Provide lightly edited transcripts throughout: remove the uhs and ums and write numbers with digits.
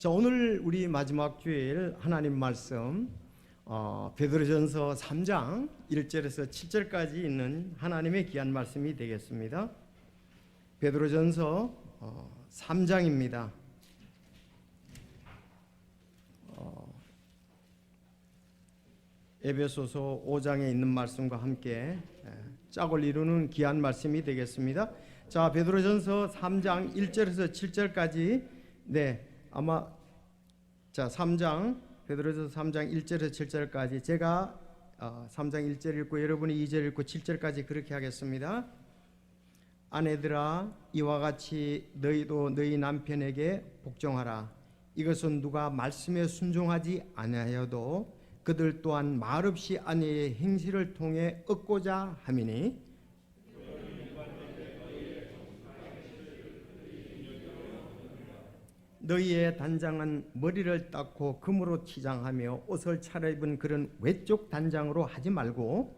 자, 오늘 우리 마지막 주일 하나님 말씀 베드로전서 3장 1절에서 7절까지 있는 하나님의 귀한 말씀이 되겠습니다. 베드로전서 3장입니다. 에베소서 5장에 있는 말씀과 함께 짝을 이루는 귀한 말씀이 되겠습니다. 자, 베드로전서 3장 1절에서 7절까지 아마 3장 베드로전서 3장 1절에서 7절까지 제가 3장 1절 읽고 여러분이 2절 읽고 7절까지 그렇게 하겠습니다. 아내들아, 이와 같이 너희도 너희 남편에게 복종하라. 이것은 누가 말씀에 순종하지 아니하여도 그들 또한 말없이 아내의 행실을 통해 얻고자 함이니, 너희의 단장은 머리를 닦고 금으로 치장하며 옷을 차려입은 그런 외적 단장으로 하지 말고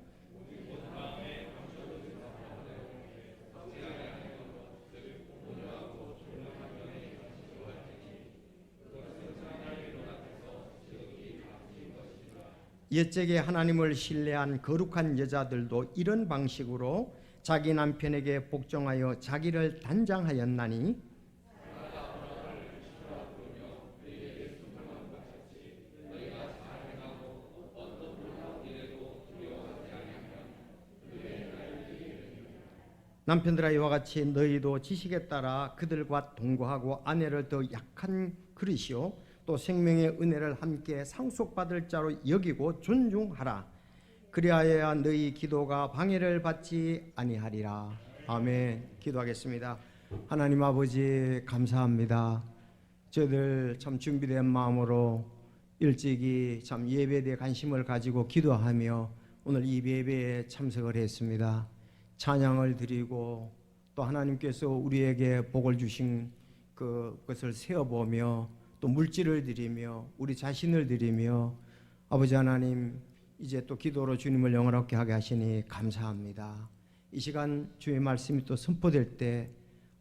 옛적에 하나님을 신뢰한 거룩한 여자들도 이런 방식으로 자기 남편에게 복종하여 자기를 단장하였나니, 남편들아, 이와 같이 너희도 지식에 따라 그들과 동거하고 아내를 더 약한 그릇이요 또 생명의 은혜를 함께 상속받을 자로 여기고 존중하라. 그리하여야 너희 기도가 방해를 받지 아니하리라. 아멘. 기도하겠습니다. 하나님 아버지, 감사합니다. 저희들 참 준비된 마음으로 일찍이 참 예배에 대해 관심을 가지고 기도하며 오늘 이 예배에 참석을 했습니다. 찬양을 드리고 또 하나님께서 우리에게 복을 주신 그것을 세어보며 또 물질을 드리며 우리 자신을 드리며 아버지 하나님, 이제 또 기도로 주님을 영원하게 하게 하시니 감사합니다. 이 시간 주의 말씀이 또 선포될 때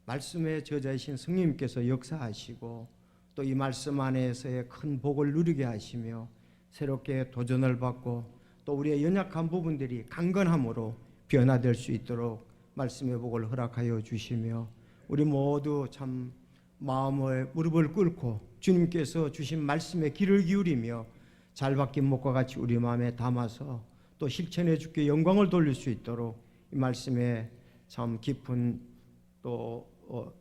말씀의 저자이신 성령님께서 역사하시고 또 이 말씀 안에서의 큰 복을 누리게 하시며 새롭게 도전을 받고 또 우리의 연약한 부분들이 강건함으로 변화될 수 있도록 말씀의 복을 허락하여 주시며 우리 모두 참 마음의 무릎을 꿇고 주님께서 주신 말씀에 귀를 기울이며 잘 박힌 목과 같이 우리 마음에 담아서 또 실천해 주께 영광을 돌릴 수 있도록 이 말씀에 참 깊은 또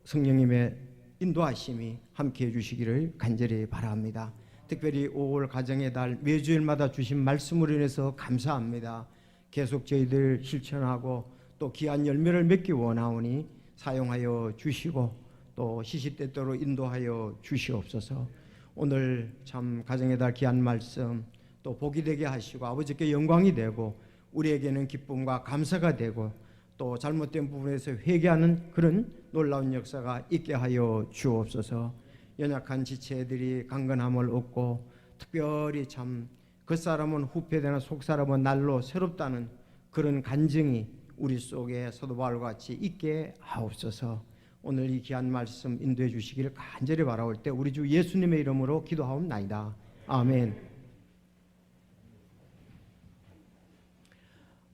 성령님의 인도하심이 함께해 주시기를 간절히 바랍니다. 특별히 5월 가정의 달 매주일마다 주신 말씀으로 인해서 감사합니다. 계속 저희들 실천하고 또 귀한 열매를 맺기 원하오니 사용하여 주시고 또 시시때때로 인도하여 주시옵소서. 오늘 참 가정의 달 귀한 말씀 또 복이 되게 하시고 아버지께 영광이 되고 우리에게는 기쁨과 감사가 되고 또 잘못된 부분에서 회개하는 그런 놀라운 역사가 있게 하여 주옵소서. 연약한 지체들이 강건함을 얻고 특별히 참 겉사람은 후패되나 속사람은 날로 새롭다는 그런 간증이 우리 속에 사도 바울과 같이 있게 하옵소서. 오늘 이 귀한 말씀 인도해 주시기를 간절히 바라올 때 우리 주 예수님의 이름으로 기도하옵나이다. 아멘.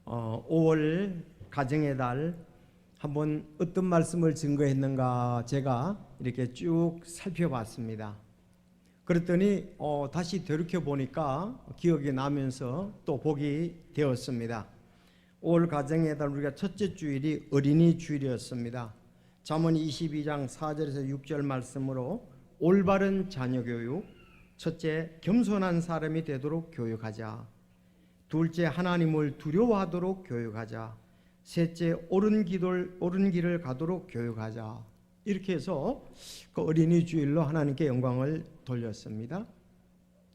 5월 가정의 달 한번 어떤 말씀을 증거했는가 제가 이렇게 쭉 살펴봤습니다. 그랬더니 다시 되돌이켜 보니까 기억이 나면서 또 복이 되었습니다. 5월 가정의 달 우리가 첫째 주일이 어린이 주일이었습니다. 잠언 22장 4절에서 6절 말씀으로 올바른 자녀 교육, 첫째 겸손한 사람이 되도록 교육하자. 둘째 하나님을 두려워하도록 교육하자. 셋째 옳은 길을 가도록 교육하자. 이렇게 해서 그 어린이 주일로 하나님께 영광을 돌렸습니다.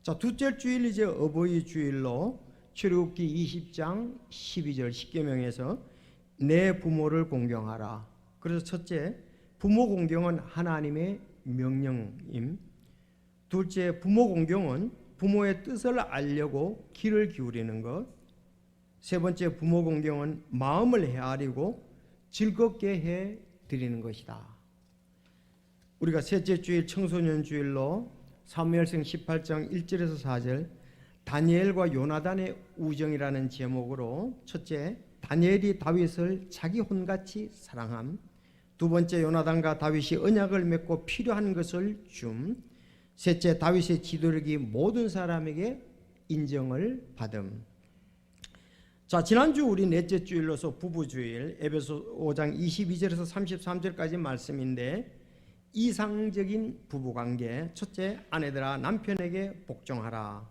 자, 둘째 주일 이제 어버이 주일로 출애굽기 20장 12절 십계명에서 내 부모를 공경하라. 그래서 첫째, 부모 공경은 하나님의 명령임. 둘째, 부모 공경은 부모의 뜻을 알려고 귀를 기울이는 것. 세 번째, 부모 공경은 마음을 헤아리고 즐겁게 해 드리는 것이다. 우리가 셋째 주일 청소년 주일로 사무엘상 18장 1절에서 4절 다니엘과 요나단의 우정이라는 제목으로 첫째, 다니엘이 다윗을 자기 혼같이 사랑함. 두 번째, 요나단과 다윗이 언약을 맺고 필요한 것을 줌. 셋째, 다윗의 지도력이 모든 사람에게 인정을 받음. 자, 지난주 우리 넷째 주일로서 부부주일 에베소 5장 22절에서 33절까지 말씀인데 이상적인 부부관계. 첫째, 아내들아 남편에게 복종하라.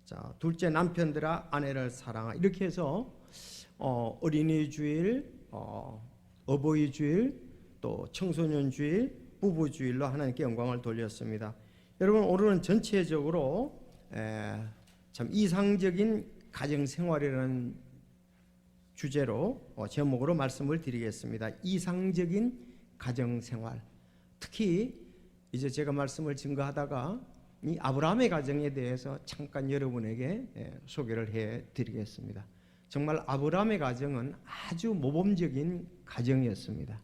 자, 둘째, 남편들아 아내를 사랑하라. 이렇게 해서 어린이 주일, 어버이 주일, 또 청소년 주일, 부부 주일로 하나님께 영광을 돌렸습니다. 여러분, 오늘은 전체적으로 참 이상적인 가정 생활이라는 주제로 제목으로 말씀을 드리겠습니다. 이상적인 가정 생활. 특히 이제 제가 말씀을 증거하다가 이 아브라함의 가정에 대해서 잠깐 여러분에게 소개를 해 드리겠습니다. 정말 아브라함의 가정은 아주 모범적인 가정이었습니다.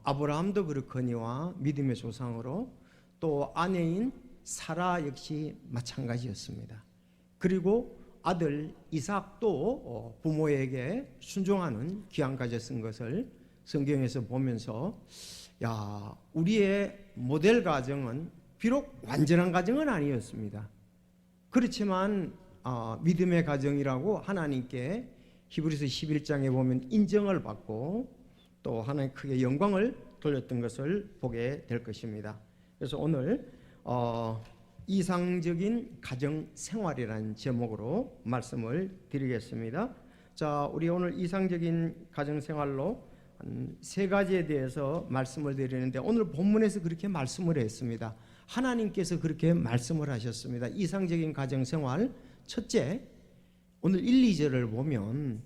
아브라함도 그렇거니와 믿음의 조상으로 또 아내인 사라 역시 마찬가지였습니다. 그리고 아들 이삭도 부모에게 순종하는 귀한 가졌은 것을 성경에서 보면서 야, 우리의 모델 가정은 비록 완전한 가정은 아니었습니다. 그렇지만 믿음의 가정이라고 하나님께 히브리서 11장에 보면 인정을 받고 또 하나님 크게 영광을 돌렸던 것을 보게 될 것입니다. 그래서 오늘 이상적인 가정 생활이라는 제목으로 말씀을 드리겠습니다. 자, 우리 오늘 이상적인 가정 생활로 세 가지에 대해서 말씀을 드리는데 오늘 본문에서 그렇게 말씀을 했습니다. 하나님께서 그렇게 말씀을 하셨습니다. 이상적인 가정 생활. 첫째, 오늘 1, 2절을 보면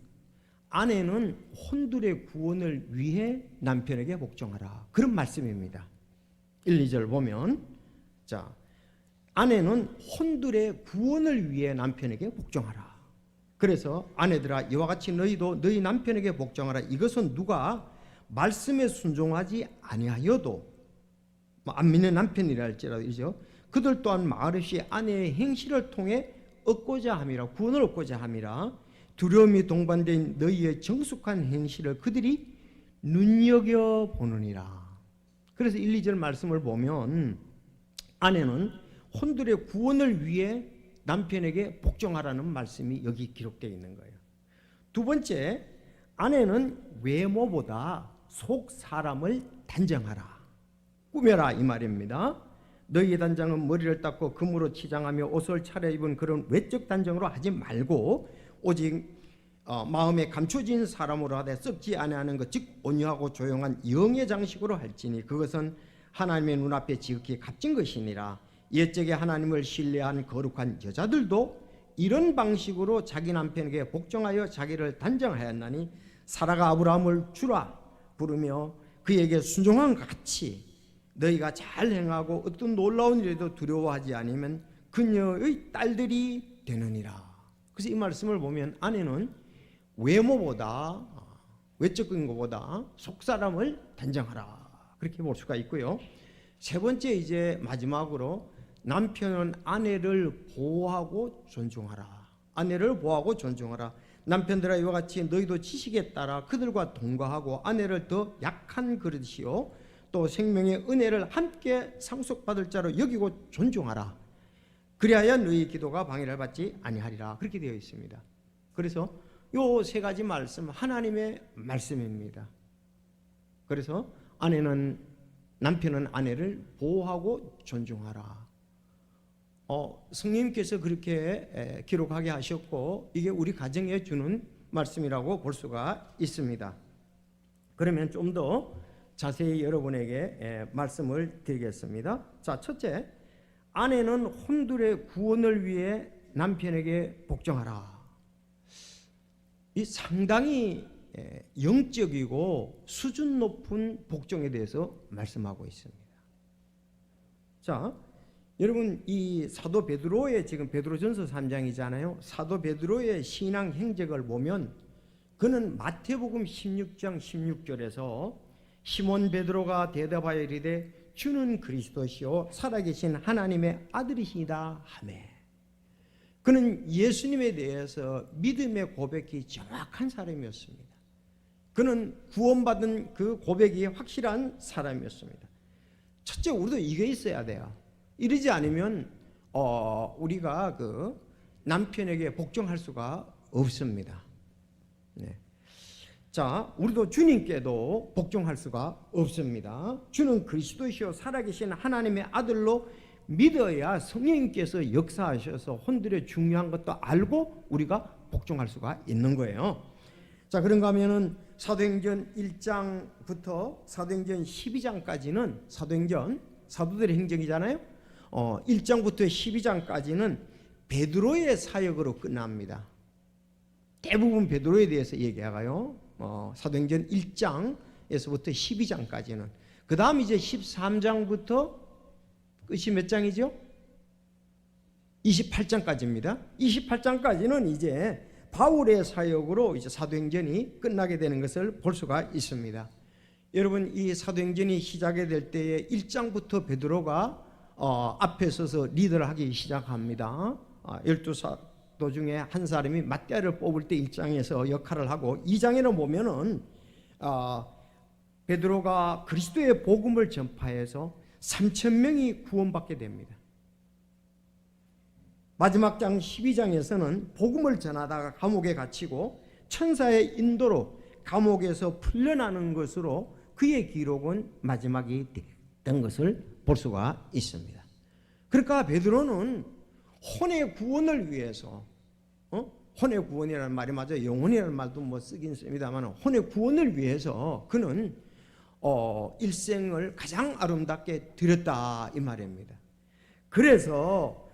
아내는 혼들의 구원을 위해 남편에게 복종하라. 그런 말씀입니다. 1, 2절 보면 자, 아내는 혼들의 구원을 위해 남편에게 복종하라. 그래서 아내들아 이와 같이 너희도 너희 남편에게 복종하라. 이것은 누가 말씀에 순종하지 아니하여도 안 믿는 남편이라 할지라도 그들 또한 말 없이 아내의 행실을 통해 얻고자 함이라. 구원을 얻고자 함이라. 두려움이 동반된 너희의 정숙한 행실을 그들이 눈여겨보느니라. 그래서 1, 2절 말씀을 보면 아내는 혼들의 구원을 위해 남편에게 복종하라는 말씀이 여기 기록되어 있는 거예요. 두 번째, 아내는 외모보다 속 사람을 단정하라. 꾸며라 이 말입니다. 너희의 단장은 머리를 닦고 금으로 치장하며 옷을 차려입은 그런 외적 단정으로 하지 말고 오직 마음에 감춰진 사람으로 하되 썩지 아니하는 것 즉 온유하고 조용한 영의 장식으로 할지니 그것은 하나님의 눈앞에 지극히 값진 것이니라. 옛적에 하나님을 신뢰한 거룩한 여자들도 이런 방식으로 자기 남편에게 복종하여 자기를 단정하였나니 사라가 아브라함을 주라 부르며 그에게 순종한 것 같이 너희가 잘 행하고 어떤 놀라운 일에도 두려워하지 않으면 그녀의 딸들이 되느니라. 그래서 이 말씀을 보면 아내는 외모보다 외적인 것보다 속사람을 단정하라 그렇게 볼 수가 있고요. 세 번째 이제 마지막으로 남편은 아내를 보호하고 존중하라. 아내를 보호하고 존중하라. 남편들아 이와 같이 너희도 지식에 따라 그들과 동거하고 아내를 더 약한 그릇이요 또 생명의 은혜를 함께 상속받을 자로 여기고 존중하라. 그리하여 너희 기도가 방해를 받지 아니하리라. 그렇게 되어 있습니다. 그래서 요 세 가지 말씀 하나님의 말씀입니다. 그래서 남편은 아내를 보호하고 존중하라. 성령님께서 그렇게 기록하게 하셨고 이게 우리 가정에 주는 말씀이라고 볼 수가 있습니다. 그러면 좀 더 자세히 여러분에게 말씀을 드리겠습니다. 자, 첫째, 아내는 혼들의 구원을 위해 남편에게 복종하라. 이 상당히 영적이고 수준 높은 복종에 대해서 말씀하고 있습니다. 자, 여러분 이 사도 베드로의 지금 베드로전서 3장이잖아요. 사도 베드로의 신앙 행적을 보면 그는 마태복음 16장 16절에서 시몬 베드로가 대답하여 이르되 주는 그리스도시요 살아계신 하나님의 아들이시다 하매. 그는 예수님에 대해서 믿음의 고백이 정확한 사람이었습니다. 그는 구원받은 그 고백이 확실한 사람이었습니다. 첫째, 우리도 이게 있어야 돼요. 이러지 않으면 우리가 그 남편에게 복종할 수가 없습니다. 네. 자, 우리도 주님께도 복종할 수가 없습니다. 주는 그리스도시요 살아계신 하나님의 아들로 믿어야 성령님께서 역사하셔서 혼들의 중요한 것도 알고 우리가 복종할 수가 있는 거예요. 자, 그런가 하면은 사도행전 1장부터 사도행전 12장까지는 사도들의 행적이잖아요. 1장부터 12장까지는 베드로의 사역으로 끝납니다. 대부분 베드로에 대해서 얘기하가요. 사도행전 1장에서부터 12장까지는. 그 다음 이제 13장부터 끝이 몇 장이죠? 28장까지입니다. 28장까지는 이제 바울의 사역으로 이제 사도행전이 끝나게 되는 것을 볼 수가 있습니다. 여러분, 이 사도행전이 시작이 될 때에 1장부터 베드로가 앞에 서서 리더를 하기 시작합니다. 12사도 중에 한 사람이 맏대를 뽑을 때 1장에서 역할을 하고, 2장에는 보면은 베드로가 그리스도의 복음을 전파해서 3,000명이 구원받게 됩니다. 마지막 장 12장에서는 복음을 전하다가 감옥에 갇히고 천사의 인도로 감옥에서 풀려나는 것으로 그의 기록은 마지막이 됐던 것을 볼 수가 있습니다. 그러니까 베드로는 혼의 구원을 위해서, 혼의 구원이라는 말이 맞아요. 영혼이라는 말도 뭐 쓰긴 씁니다만, 혼의 구원을 위해서 그는 일생을 가장 아름답게 드렸다 이 말입니다. 그래서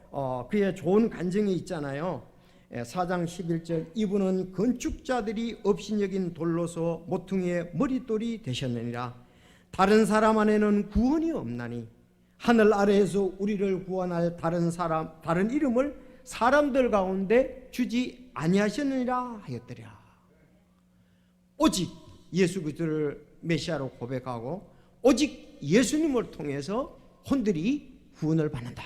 그의 좋은 간증이 있잖아요. 4장 11절, 이분은 건축자들이 업신여긴 돌로서 모퉁이의 머릿돌이 되셨느니라. 다른 사람 안에는 구원이 없나니 하늘 아래에서 우리를 구원할 다른 이름을 사람들 가운데 주지 아니하셨느니라 하였더라. 오직 예수 그리스도를 메시아로 고백하고 오직 예수님을 통해서 혼들이 구원을 받는다.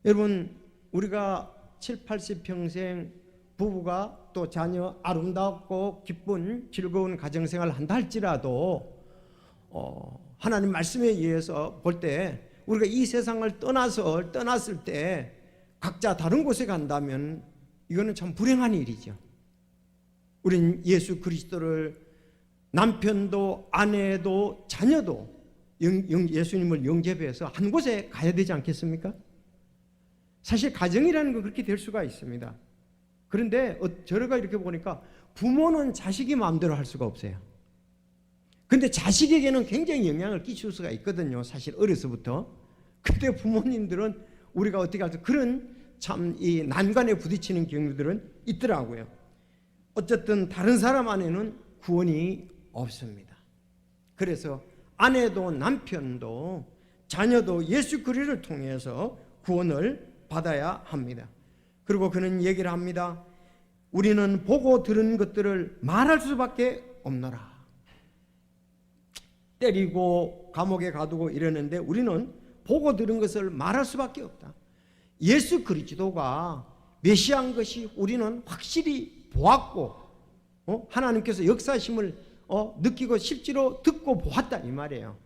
여러분, 우리가 7, 80평생 부부가 또 자녀 아름답고 기쁜 즐거운 가정생활을 한다 할지라도 하나님 말씀에 의해서 볼 때 우리가 이 세상을 떠났을 때 각자 다른 곳에 간다면 이거는 참 불행한 일이죠. 우린 예수 그리스도를 남편도 아내도 자녀도 예수님을 영접해서 한 곳에 가야 되지 않겠습니까? 사실 가정이라는 건 그렇게 될 수가 있습니다. 그런데 저희가 이렇게 보니까 부모는 자식이 마음대로 할 수가 없어요. 근데 자식에게는 굉장히 영향을 끼칠 수가 있거든요. 사실 어려서부터. 그때 부모님들은 우리가 어떻게 할까, 그런 참 이 난관에 부딪히는 경우들은 있더라고요. 어쨌든 다른 사람 안에는 구원이 없습니다. 그래서 아내도 남편도 자녀도 예수 그리스도를 통해서 구원을 받아야 합니다. 그리고 그는 얘기를 합니다. 우리는 보고 들은 것들을 말할 수밖에 없노라. 때리고 감옥에 가두고 이러는데 우리는 보고 들은 것을 말할 수밖에 없다. 예수 그리스도가 메시아인 것이 우리는 확실히 보았고 하나님께서 역사심을 느끼고 실제로 듣고 보았다 이 말이에요.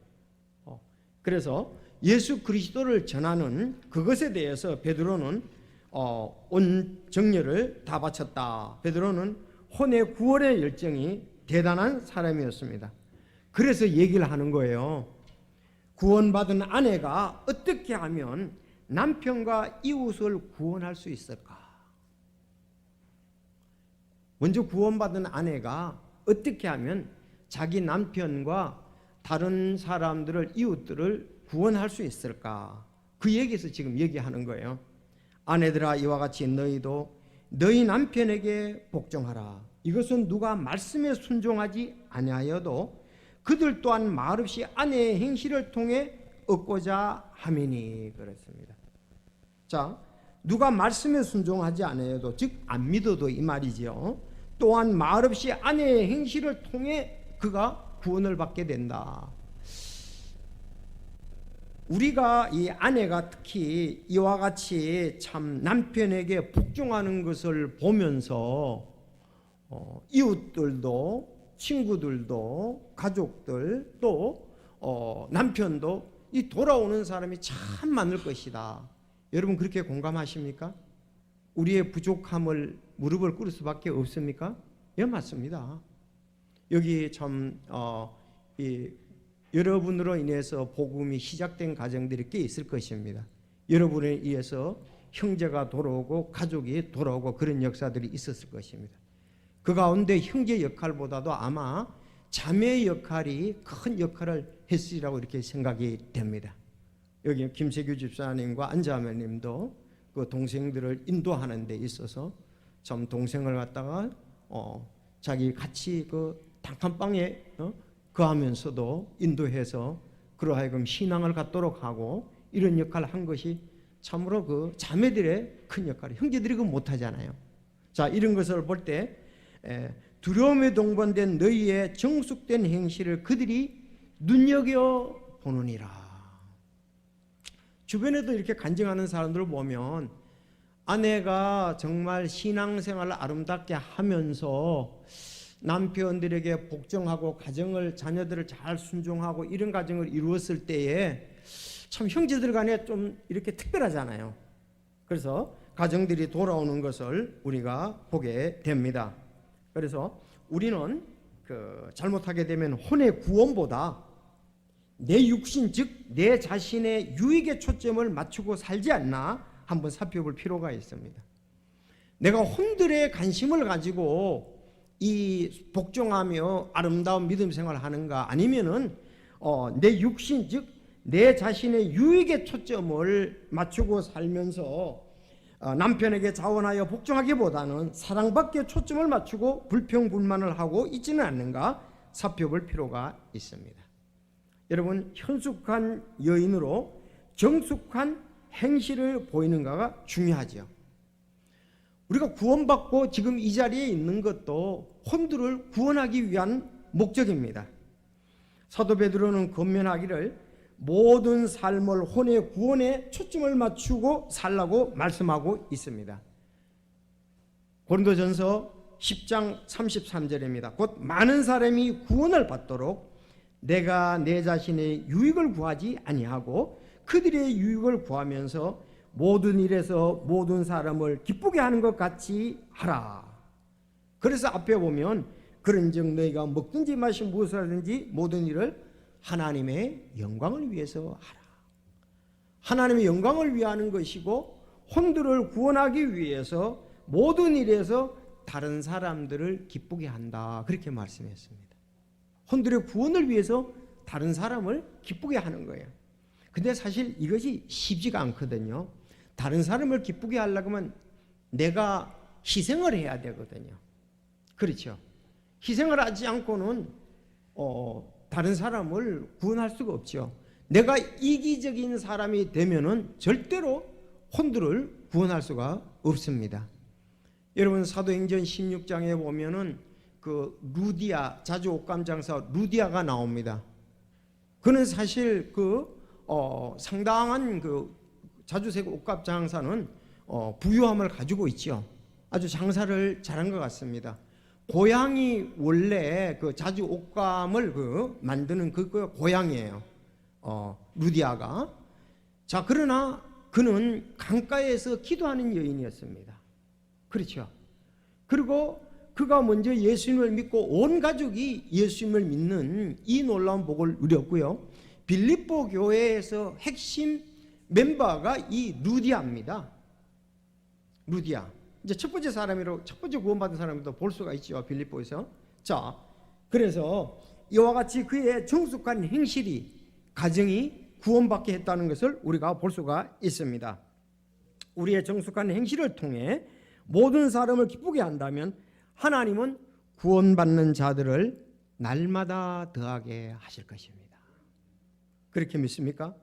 그래서 예수 그리스도를 전하는 그것에 대해서 베드로는 온 정열을 다 바쳤다. 베드로는 혼의 구원의 열정이 대단한 사람이었습니다. 그래서 얘기를 하는 거예요. 구원받은 아내가 어떻게 하면 남편과 이웃을 구원할 수 있을까? 먼저 구원받은 아내가 어떻게 하면 자기 남편과 다른 사람들을, 이웃들을 구원할 수 있을까? 그 얘기에서 지금 얘기하는 거예요. 아내들아, 이와 같이 너희도 너희 남편에게 복종하라. 이것은 누가 말씀에 순종하지 아니하여도 그들 또한 말없이 아내의 행실을 통해 얻고자 함이니. 그랬습니다. 자, 누가 말씀에 순종하지 않아도, 즉 안 믿어도 이 말이지요. 또한 말없이 아내의 행실을 통해 그가 구원을 받게 된다. 우리가 이 아내가 특히 이와 같이 참 남편에게 복종하는 것을 보면서 이웃들도, 친구들도, 가족들, 또 남편도 이 돌아오는 사람이 참 많을 것이다. 여러분 그렇게 공감하십니까? 우리의 부족함을 무릎을 꿇을 수밖에 없습니까? 예, 맞습니다. 여기 참 여러분으로 인해서 복음이 시작된 가정들이 꽤 있을 것입니다. 여러분에 의해서 형제가 돌아오고 가족이 돌아오고 그런 역사들이 있었을 것입니다. 그 가운데 형제 역할보다도 아마 자매 역할이 큰 역할을 했으리라고 이렇게 생각이 됩니다. 여기 김세규 집사님과 안자매님도 그 동생들을 인도하는 데 있어서 참 동생을 갖다가 자기 같이 그 단칸방에 거하면서도 인도해서 그러하여금 신앙을 갖도록 하고 이런 역할을 한 것이 참으로 그 자매들의 큰 역할이, 형제들이 그거 못하잖아요. 자, 이런 것을 볼 때 두려움에 동반된 너희의 정숙된 행실을 그들이 눈여겨보느니라. 주변에도 이렇게 간증하는 사람들을 보면 아내가 정말 신앙생활을 아름답게 하면서 남편들에게 복종하고 가정을, 자녀들을 잘 순종하고 이런 가정을 이루었을 때에 참 형제들 간에 좀 이렇게 특별하잖아요. 그래서 가정들이 돌아오는 것을 우리가 보게 됩니다. 그래서 우리는 잘못하게 되면 혼의 구원보다 내 육신, 즉 내 자신의 유익에 초점을 맞추고 살지 않나 한번 살펴볼 필요가 있습니다. 내가 혼들의 관심을 가지고 이 복종하며 아름다운 믿음 생활을 하는가, 아니면은 내 육신, 즉 내 자신의 유익에 초점을 맞추고 살면서 남편에게 자원하여 복종하기보다는 사랑받기에 초점을 맞추고 불평불만을 하고 있지는 않는가 살펴볼 필요가 있습니다. 여러분, 현숙한 여인으로 정숙한 행실을 보이는가가 중요하죠. 우리가 구원받고 지금 이 자리에 있는 것도 혼들을 구원하기 위한 목적입니다. 사도 베드로는 권면하기를 모든 삶을 혼의 구원에 초점을 맞추고 살라고 말씀하고 있습니다. 고린도전서 10장 33절입니다. 곧 많은 사람이 구원을 받도록 내가 내 자신의 유익을 구하지 아니하고 그들의 유익을 구하면서 모든 일에서 모든 사람을 기쁘게 하는 것 같이 하라. 그래서 앞에 보면 그런즉 너희가 먹든지 마시 무엇을 하든지 모든 일을 하나님의 영광을 위해서 하라. 하나님의 영광을 위하는 것이고 혼들을 구원하기 위해서 모든 일에서 다른 사람들을 기쁘게 한다. 그렇게 말씀했습니다. 혼들의 구원을 위해서 다른 사람을 기쁘게 하는 거예요. 근데 사실 이것이 쉽지가 않거든요. 다른 사람을 기쁘게 하려고 하면 내가 희생을 해야 되거든요. 그렇죠. 희생을 하지 않고는 다른 사람을 구원할 수가 없죠. 내가 이기적인 사람이 되면은 절대로 혼들을 구원할 수가 없습니다. 여러분, 사도행전 16장에 보면은 그 루디아, 자주 옷감 장사 루디아가 나옵니다. 그는 사실 상당한 자주색 옷감 장사는 부유함을 가지고 있죠. 아주 장사를 잘한 것 같습니다. 고향이 원래 그 자주 옷감을 만드는 그 고향이에요. 루디아가. 자, 그러나 그는 강가에서 기도하는 여인이었습니다. 그렇죠. 그리고 그가 먼저 예수님을 믿고 온 가족이 예수님을 믿는 이 놀라운 복을 누렸고요. 빌립보 교회에서 핵심 멤버가 이 루디아입니다. 루디아. 이제 첫 번째 사람으로, 첫 번째 구원받은 사람으로 볼 수가 있죠. 빌립보에서. 자, 그래서 이와 같이 그의 정숙한 행실이 가정이 구원받게 했다는 것을 우리가 볼 수가 있습니다. 우리의 정숙한 행실을 통해 모든 사람을 기쁘게 한다면 하나님은 구원받는 자들을 날마다 더하게 하실 것입니다. 그렇게 믿습니까?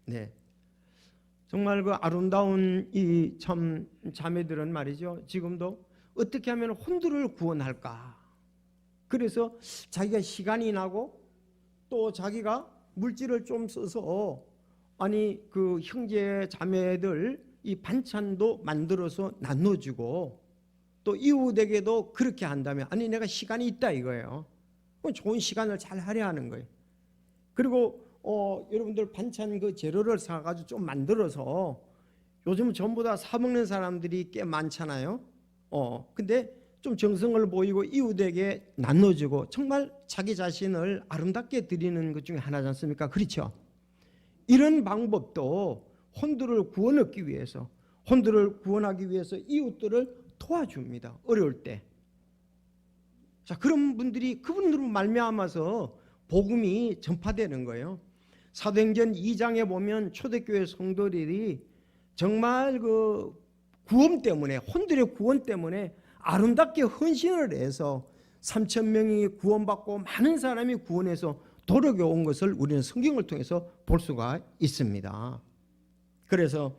네. 정말 그 아름다운 이 참 자매들은 말이죠. 지금도 어떻게 하면 혼들을 구원할까? 그래서 자기가 시간이 나고 또 자기가 물질을 좀 써서 아니 그 형제 자매들 이 반찬도 만들어서 나눠주고 또 이웃에게도 그렇게 한다면 아니 내가 시간이 있다 이거예요. 좋은 시간을 잘 할애하는 거예요. 그리고 여러분들 반찬 그 재료를 사가지고 좀 만들어서 요즘 전부 다 사 먹는 사람들이 꽤 많잖아요. 근데 좀 정성을 보이고 이웃에게 나눠주고 정말 자기 자신을 아름답게 드리는 것 중에 하나지 않습니까? 그렇죠? 이런 방법도 혼들을 구원 얻기 위해서, 혼들을 구원하기 위해서 이웃들을 도와줍니다. 어려울 때. 자, 그런 분들이 그분들로 말미암아서 복음이 전파되는 거예요. 사도행전 2장에 보면 초대교회 성도들이 정말 그 구원 때문에, 혼들의 구원 때문에 아름답게 헌신을 해서 3,000명이 구원받고 많은 사람이 구원해서 도력에 온 것을 우리는 성경을 통해서 볼 수가 있습니다. 그래서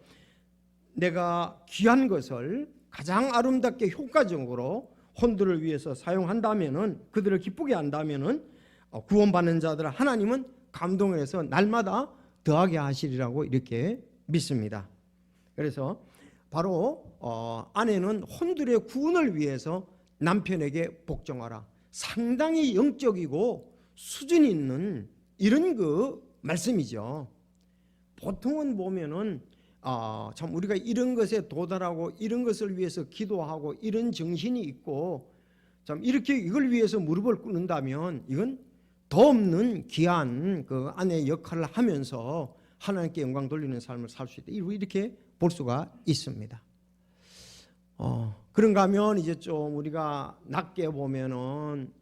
내가 귀한 것을 가장 아름답게 효과적으로 혼들을 위해서 사용한다면은, 그들을 기쁘게 한다면은 구원받는 자들을 하나님은 감동해서 날마다 더하게 하시리라고 이렇게 믿습니다. 그래서 바로 아내는 혼들의 구원을 위해서 남편에게 복종하라. 상당히 영적이고 수준 있는 이런 그 말씀이죠. 보통은 보면은 참 우리가 이런 것에 도달하고 이런 것을 위해서 기도하고 이런 정신이 있고 참 이렇게 이걸 위해서 무릎을 꿇는다면 이건 더 없는 귀한 그 아내의 역할을 하면서 하나님께 영광 돌리는 삶을 살 수 있다. 이렇게 볼 수가 있습니다. 그런가 하면 이제 좀 우리가 낮게 보면은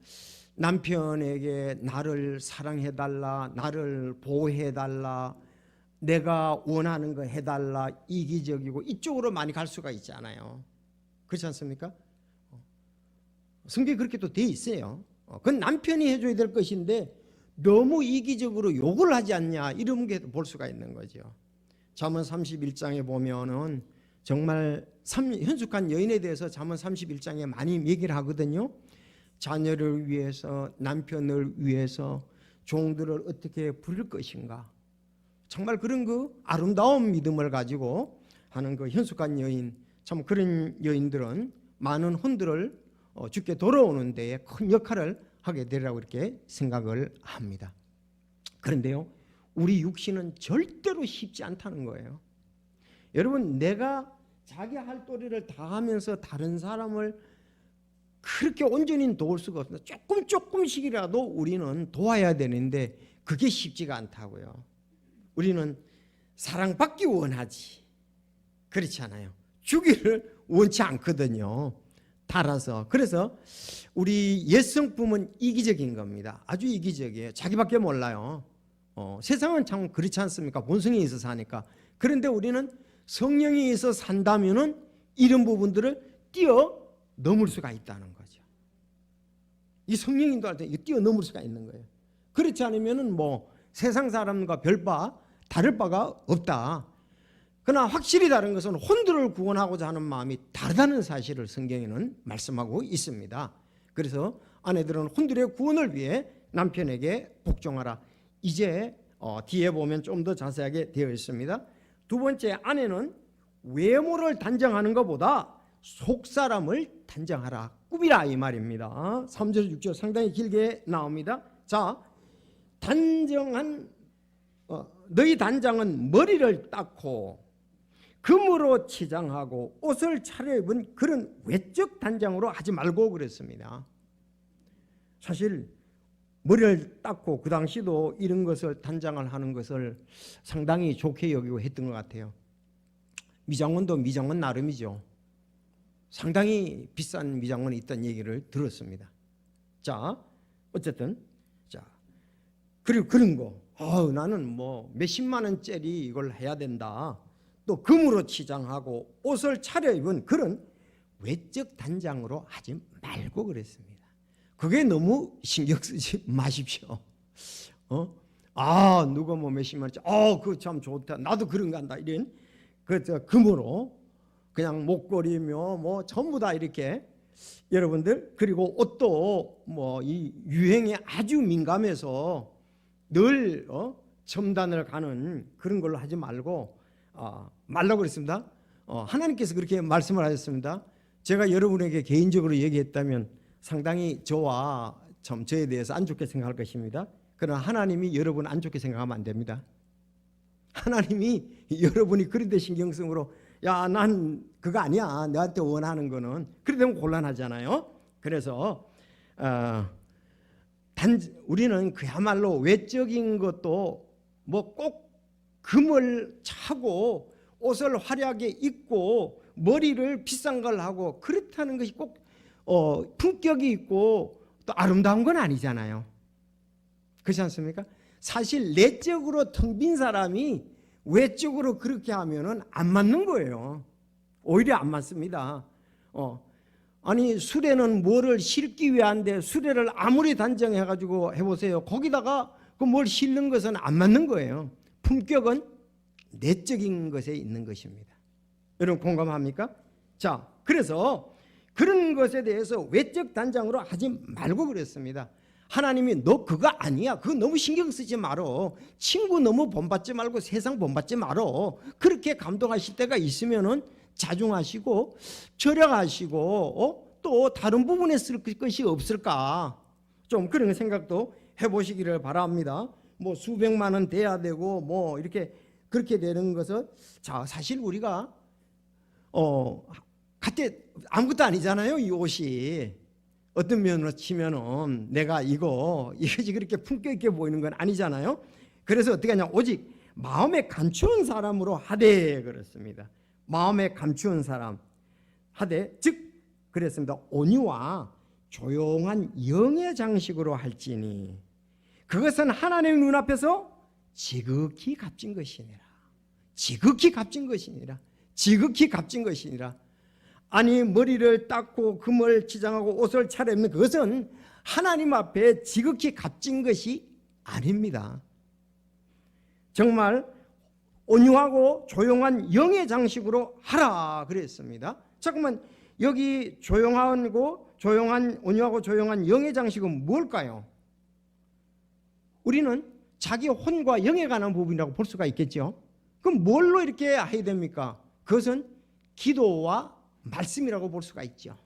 남편에게 나를 사랑해달라, 나를 보호해달라, 내가 원하는 거 해달라, 이기적이고 이쪽으로 많이 갈 수가 있잖아요. 그렇지 않습니까? 성경에 그렇게 또 돼 있어요. 그건 남편이 해줘야 될 것인데 너무 이기적으로 욕을 하지 않냐, 이런 게 볼 수가 있는 거죠. 잠언 31장에 보면은 정말 현숙한 여인에 대해서 잠언 31장에 많이 얘기를 하거든요. 자녀를 위해서, 남편을 위해서 종들을 어떻게 부릴 것인가, 정말 그런 그 아름다운 믿음을 가지고 하는 그 현숙한 여인, 참 그런 여인들은 많은 혼들을 주께 돌아오는 데에 큰 역할을 하게 되리라고 이렇게 생각을 합니다. 그런데요, 우리 육신은 절대로 쉽지 않다는 거예요. 여러분, 내가 자기 할 도리를 다 하면서 다른 사람을 그렇게 온전히 도울 수가 없습니다. 조금씩이라도 우리는 도와야 되는데 그게 쉽지가 않다고요. 우리는 사랑받기 원하지, 그렇지 않아요. 주기를 원치 않거든요. 따라서 그래서 우리 옛성품은 이기적인 겁니다. 아주 이기적이에요. 자기밖에 몰라요. 세상은 참 그렇지 않습니까? 본성이 있어서 사니까. 그런데 우리는 성령이 있어 산다면은 이런 부분들을 뛰어넘을 수가 있다는 거죠. 이 성령인도 할 때 뛰어넘을 수가 있는 거예요. 그렇지 않으면은 뭐 세상 사람과 다를 바가 없다. 그러나 확실히 다른 것은 혼들을 구원하고자 하는 마음이 다르다는 사실을 성경에는 말씀하고 있습니다. 그래서 아내들은 혼들의 구원을 위해 남편에게 복종하라. 이제 뒤에 보면 좀 더 자세하게 되어 있습니다. 두 번째, 아내는 외모를 단정하는 것보다 속사람을 단정하라. 꾸미라, 이 말입니다. 3절 6절 상당히 길게 나옵니다. 자, 단정한 너희 단장은 머리를 닦고 금으로 치장하고 옷을 차려입은 그런 외적 단장으로 하지 말고 그랬습니다. 사실 머리를 닦고 그 당시도 이런 것을 단장을 하는 것을 상당히 좋게 여기고 했던 것 같아요. 미장원도 미장원 나름이죠. 상당히 비싼 미장원이 있다는 얘기를 들었습니다. 자, 어쨌든 자, 그리고 그런 거, 나는 뭐 몇십만 원짜리 이걸 해야 된다, 또 금으로 치장하고 옷을 차려입은 그런 외적 단장으로 하지 말고 그랬습니다. 그게 너무 신경 쓰지 마십시오. 누가 뭐 몇십만 원짜리, 그거 참 좋다, 나도 그런 거 한다, 이런 금으로 그냥 목걸이며 뭐 전부 다 이렇게 여러분들. 그리고 옷도 뭐 이 유행에 아주 민감해서 늘 첨단을 가는 그런 걸로 하지 말고 말라고 그랬습니다. 하나님께서 그렇게 말씀을 하셨습니다. 제가 여러분에게 개인적으로 얘기했다면 상당히 저와 참 저에 대해서 안 좋게 생각할 것입니다. 그러나 하나님이 여러분 안 좋게 생각하면 안 됩니다. 하나님이 여러분이 그런데 신경쓰므로 야, 난 그거 아니야. 너한테 원하는 거는. 그래 되면 곤란하잖아요. 그래서 우리는 그야말로 외적인 것도 뭐 꼭 금을 차고 옷을 화려하게 입고 머리를 비싼 걸 하고 그렇다는 것이 꼭 품격이 있고 또 아름다운 건 아니잖아요. 그렇지 않습니까? 사실 내적으로 텅 빈 사람이 외적으로 그렇게 하면은 안 맞는 거예요. 오히려 안 맞습니다. 아니 수레는 뭐를 싣기 위한데 수레를 아무리 단정해가지고 해보세요. 거기다가 그 뭘 싣는 것은 안 맞는 거예요. 품격은 내적인 것에 있는 것입니다. 여러분 공감합니까? 자, 그래서 그런 것에 대해서 외적 단장으로 하지 말고 그랬습니다. 하나님이 너 그거 아니야. 그거 너무 신경 쓰지 말어. 친구 너무 본받지 말고 세상 본받지 말어. 그렇게 감동하실 때가 있으면은 자중하시고 절약하시고 또 다른 부분에 쓸 것이 없을까? 좀 그런 생각도 해보시기를 바랍니다. 뭐 수백만 원 돼야 되고 뭐 이렇게 그렇게 되는 것은 자 사실 우리가 그때 아무것도 아니잖아요. 이 옷이 어떤 면으로 치면은 내가 이것이 그렇게 품격 있게 보이는 건 아니잖아요. 그래서 어떻게 하냐 오직 마음에 감추은 사람으로 하되 그렇습니다. 마음에 감추은 사람 하되 즉 그랬습니다. 온유와 조용한 영의 장식으로 할지니 그것은 하나님의 눈앞에서 지극히 값진 것이니라. 지극히 값진 것이니라. 지극히 값진 것이니라. 아니 머리를 닦고 금을 치장하고 옷을 차려입는 그것은 하나님 앞에 지극히 값진 것이 아닙니다. 정말 온유하고 조용한 영의 장식으로 하라 그랬습니다. 잠깐만 여기 온유하고 조용한 영의 장식은 뭘까요? 우리는 자기 혼과 영에 관한 부분이라고 볼 수가 있겠죠. 그럼 뭘로 이렇게 해야 됩니까? 그것은 기도와 말씀이라고 볼 수가 있죠.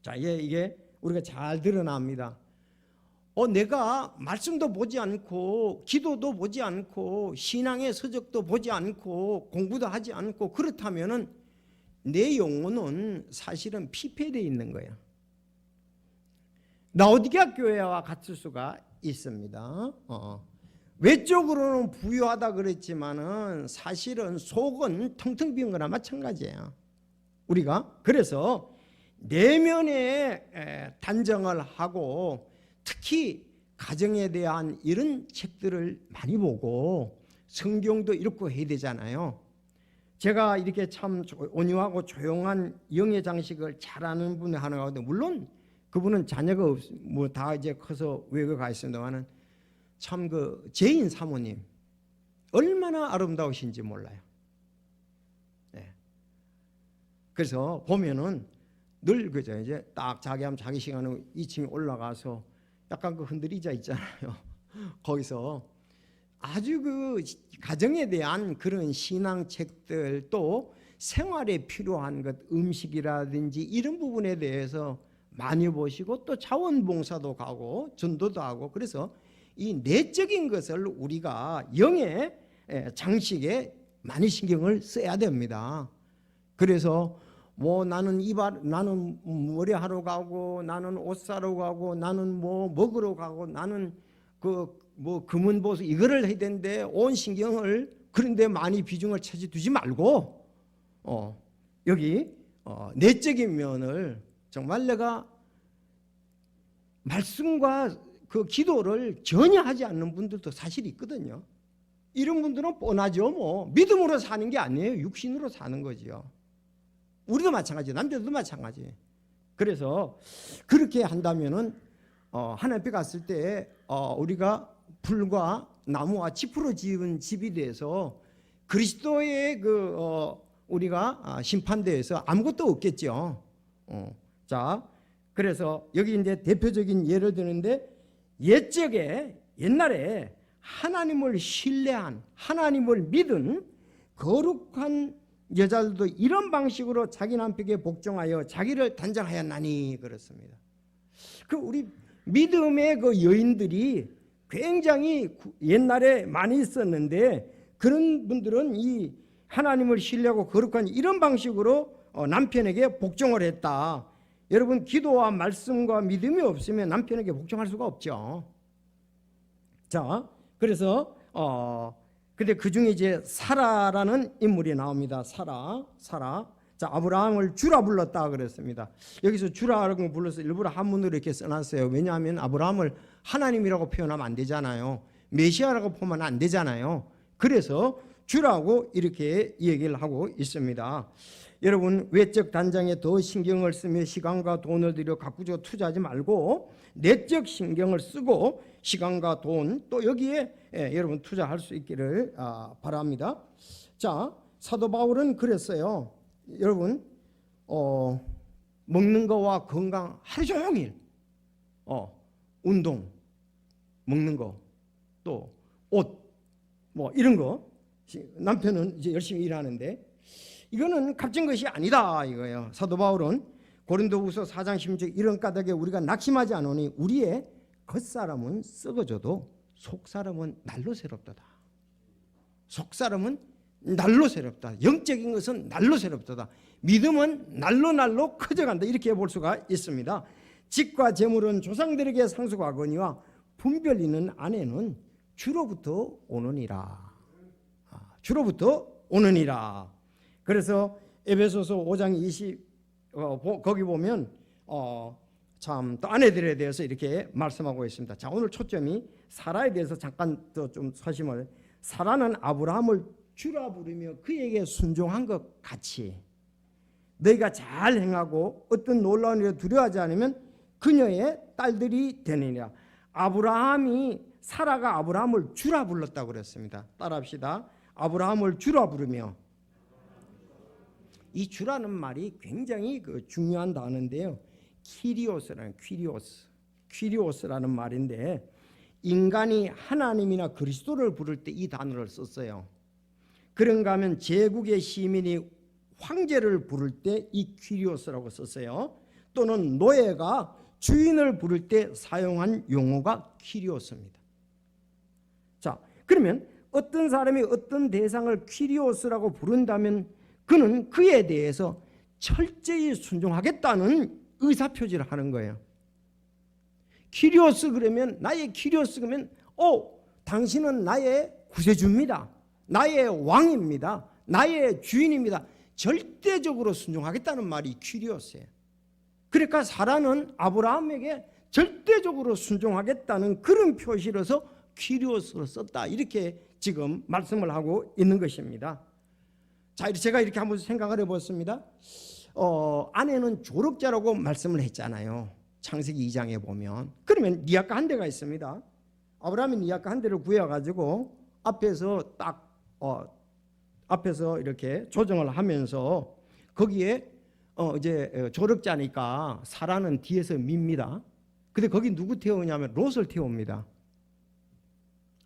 자, 이게 우리가 잘 드러납니다. 내가 말씀도 보지 않고 기도도 보지 않고 신앙의 서적도 보지 않고 공부도 하지 않고 그렇다면은 내 영혼은 사실은 피폐되어 있는 거예요. 라오디게아 교회와 같을 수가 있습니다. 외적으로는 부유하다 그랬지만은 사실은 속은 텅텅 빈 거나 마찬가지예요. 우리가 그래서 내면에 단정을 하고 특히 가정에 대한 이런 책들을 많이 보고 성경도 읽고 해야 되잖아요. 제가 이렇게 참 온유하고 조용한 영의 장식을 잘하는 분이 하나 가운데 물론 그분은 자녀가 뭐 다 이제 커서 외국에 가 있습니다만은 참 그 제인 사모님 얼마나 아름다우신지 몰라요. 네. 그래서 보면은 늘 그죠 이제 딱 자기 하면 자기 시간에 2층에 올라가서 약간 그 흔들리자 있잖아요. 거기서 아주 그 가정에 대한 그런 신앙책들 또 생활에 필요한 것 음식이라든지 이런 부분에 대해서 많이 보시고 또 자원봉사도 가고 전도도 하고 그래서 이 내적인 것을 우리가 영의 장식에 많이 신경을 써야 됩니다. 그래서 뭐 나는 머리 하러 가고 나는 옷 사러 가고 나는 뭐 먹으러 가고 나는 그 뭐 금은 보수 이거를 해야 되는데 온 신경을 그런데 많이 비중을 차지두지 말고 여기 내적인 면을 정말 내가 말씀과 그 기도를 전혀 하지 않는 분들도 사실 있거든요. 이런 분들은 뻔하죠. 뭐 믿음으로 사는 게 아니에요. 육신으로 사는 거지요. 우리도 마찬가지, 남자들도 마찬가지. 그래서 그렇게 한다면은 하나님 앞에 갔을 때 우리가 불과 나무와 짚으로 지은 집이 돼서 그리스도의 우리가 심판대에서 아무것도 없겠죠. 자, 그래서 여기 이제 대표적인 예를 드는데 옛적에 옛날에 하나님을 신뢰한, 하나님을 믿은 거룩한 여자들도 이런 방식으로 자기 남편에게 복종하여 자기를 단장하였나니 그렇습니다. 그 우리 믿음의 그 여인들이 굉장히 옛날에 많이 있었는데, 그런 분들은 이 하나님을 신뢰하고 거룩한 이런 방식으로 남편에게 복종을 했다. 여러분, 기도와 말씀과 믿음이 없으면 남편에게 복종할 수가 없죠. 자, 그래서 근데 그 중에 이제 사라라는 인물이 나옵니다. 사라. 자, 아브라함을 주라 불렀다 그랬습니다. 여기서 주라라고 불러서 일부러 한문으로 이렇게 써놨어요. 왜냐하면 아브라함을 하나님이라고 표현하면 안 되잖아요. 메시아라고 보면 안 되잖아요. 그래서 주라고 이렇게 얘기를 하고 있습니다. 여러분, 외적 단장에 더 신경을 쓰며 시간과 돈을 들여 가꾸고 투자하지 말고 내적 신경을 쓰고 시간과 돈 또 여기에 여러분 투자할 수 있기를 바랍니다. 자, 사도 바울은 그랬어요. 여러분, 먹는 거와 건강 하루 종일 운동, 먹는 거, 또 옷, 뭐 이런 거. 남편은 이제 열심히 일하는데 이거는 값진 것이 아니다 이거예요. 사도 바울은 고린도후서 4장 16절 이런 까닭에 우리가 낙심하지 않으니 우리의 겉사람은 썩어져도 속사람은 날로 새롭도다. 속사람은 날로 새롭다. 영적인 것은 날로 새롭도다. 믿음은 날로 커져간다. 이렇게 볼 수가 있습니다. 집과 재물은 조상들에게 상속하거니와 분별 있는 아내는 주로부터 오느니라. 주로부터 오느니라. 그래서 에베소서 5장 20 거기 보면 참 또 아내들에 대해서 이렇게 말씀하고 있습니다. 자, 오늘 초점이 사라에 대해서 잠깐 더 좀 사심을. 사라는 아브라함을 주라 부르며 그에게 순종한 것 같이 너희가 잘 행하고 어떤 놀라운 일에 두려워하지 않으면 그녀의 딸들이 되느니라. 사라가 아브라함을 주라 불렀다고 그랬습니다. 따라합시다. 아브라함을 주라 부르며. 이 주라는 말이 굉장히 중요한 단어인데요. 퀴리오스라는 말인데, 인간이 하나님이나 그리스도를 부를 때 이 단어를 썼어요. 그런가 하면 제국의 시민이 황제를 부를 때 이 퀴리오스라고 썼어요. 또는 노예가 주인을 부를 때 사용한 용어가 퀴리오스입니다. 자, 그러면 어떤 사람이 어떤 대상을 퀴리오스라고 부른다면 그는 그에 대해서 철저히 순종하겠다는 의사표시를 하는 거예요. 퀴리오스 그러면, 나의 퀴리오스 그러면 당신은 나의 구세주입니다. 나의 왕입니다. 나의 주인입니다. 절대적으로 순종하겠다는 말이 퀴리오스예요. 그러니까 사라는 아브라함에게 절대적으로 순종하겠다는 그런 표시로서 퀴리오스로 썼다. 이렇게 지금 말씀을 하고 있는 것입니다. 자, 제가 이렇게 한번 생각을 해봤습니다. 아내는 조력자라고 말씀을 했잖아요. 창세기 2장에 보면. 그러면 리아가 한 대가 있습니다. 아브라함이 리아가 한 대를 구해가지고 앞에서 이렇게 조정을 하면서 거기에 이제 조력자니까 사라는 뒤에서 밉니다. 근데 거기 누구 태우냐면 롯을 태웁니다.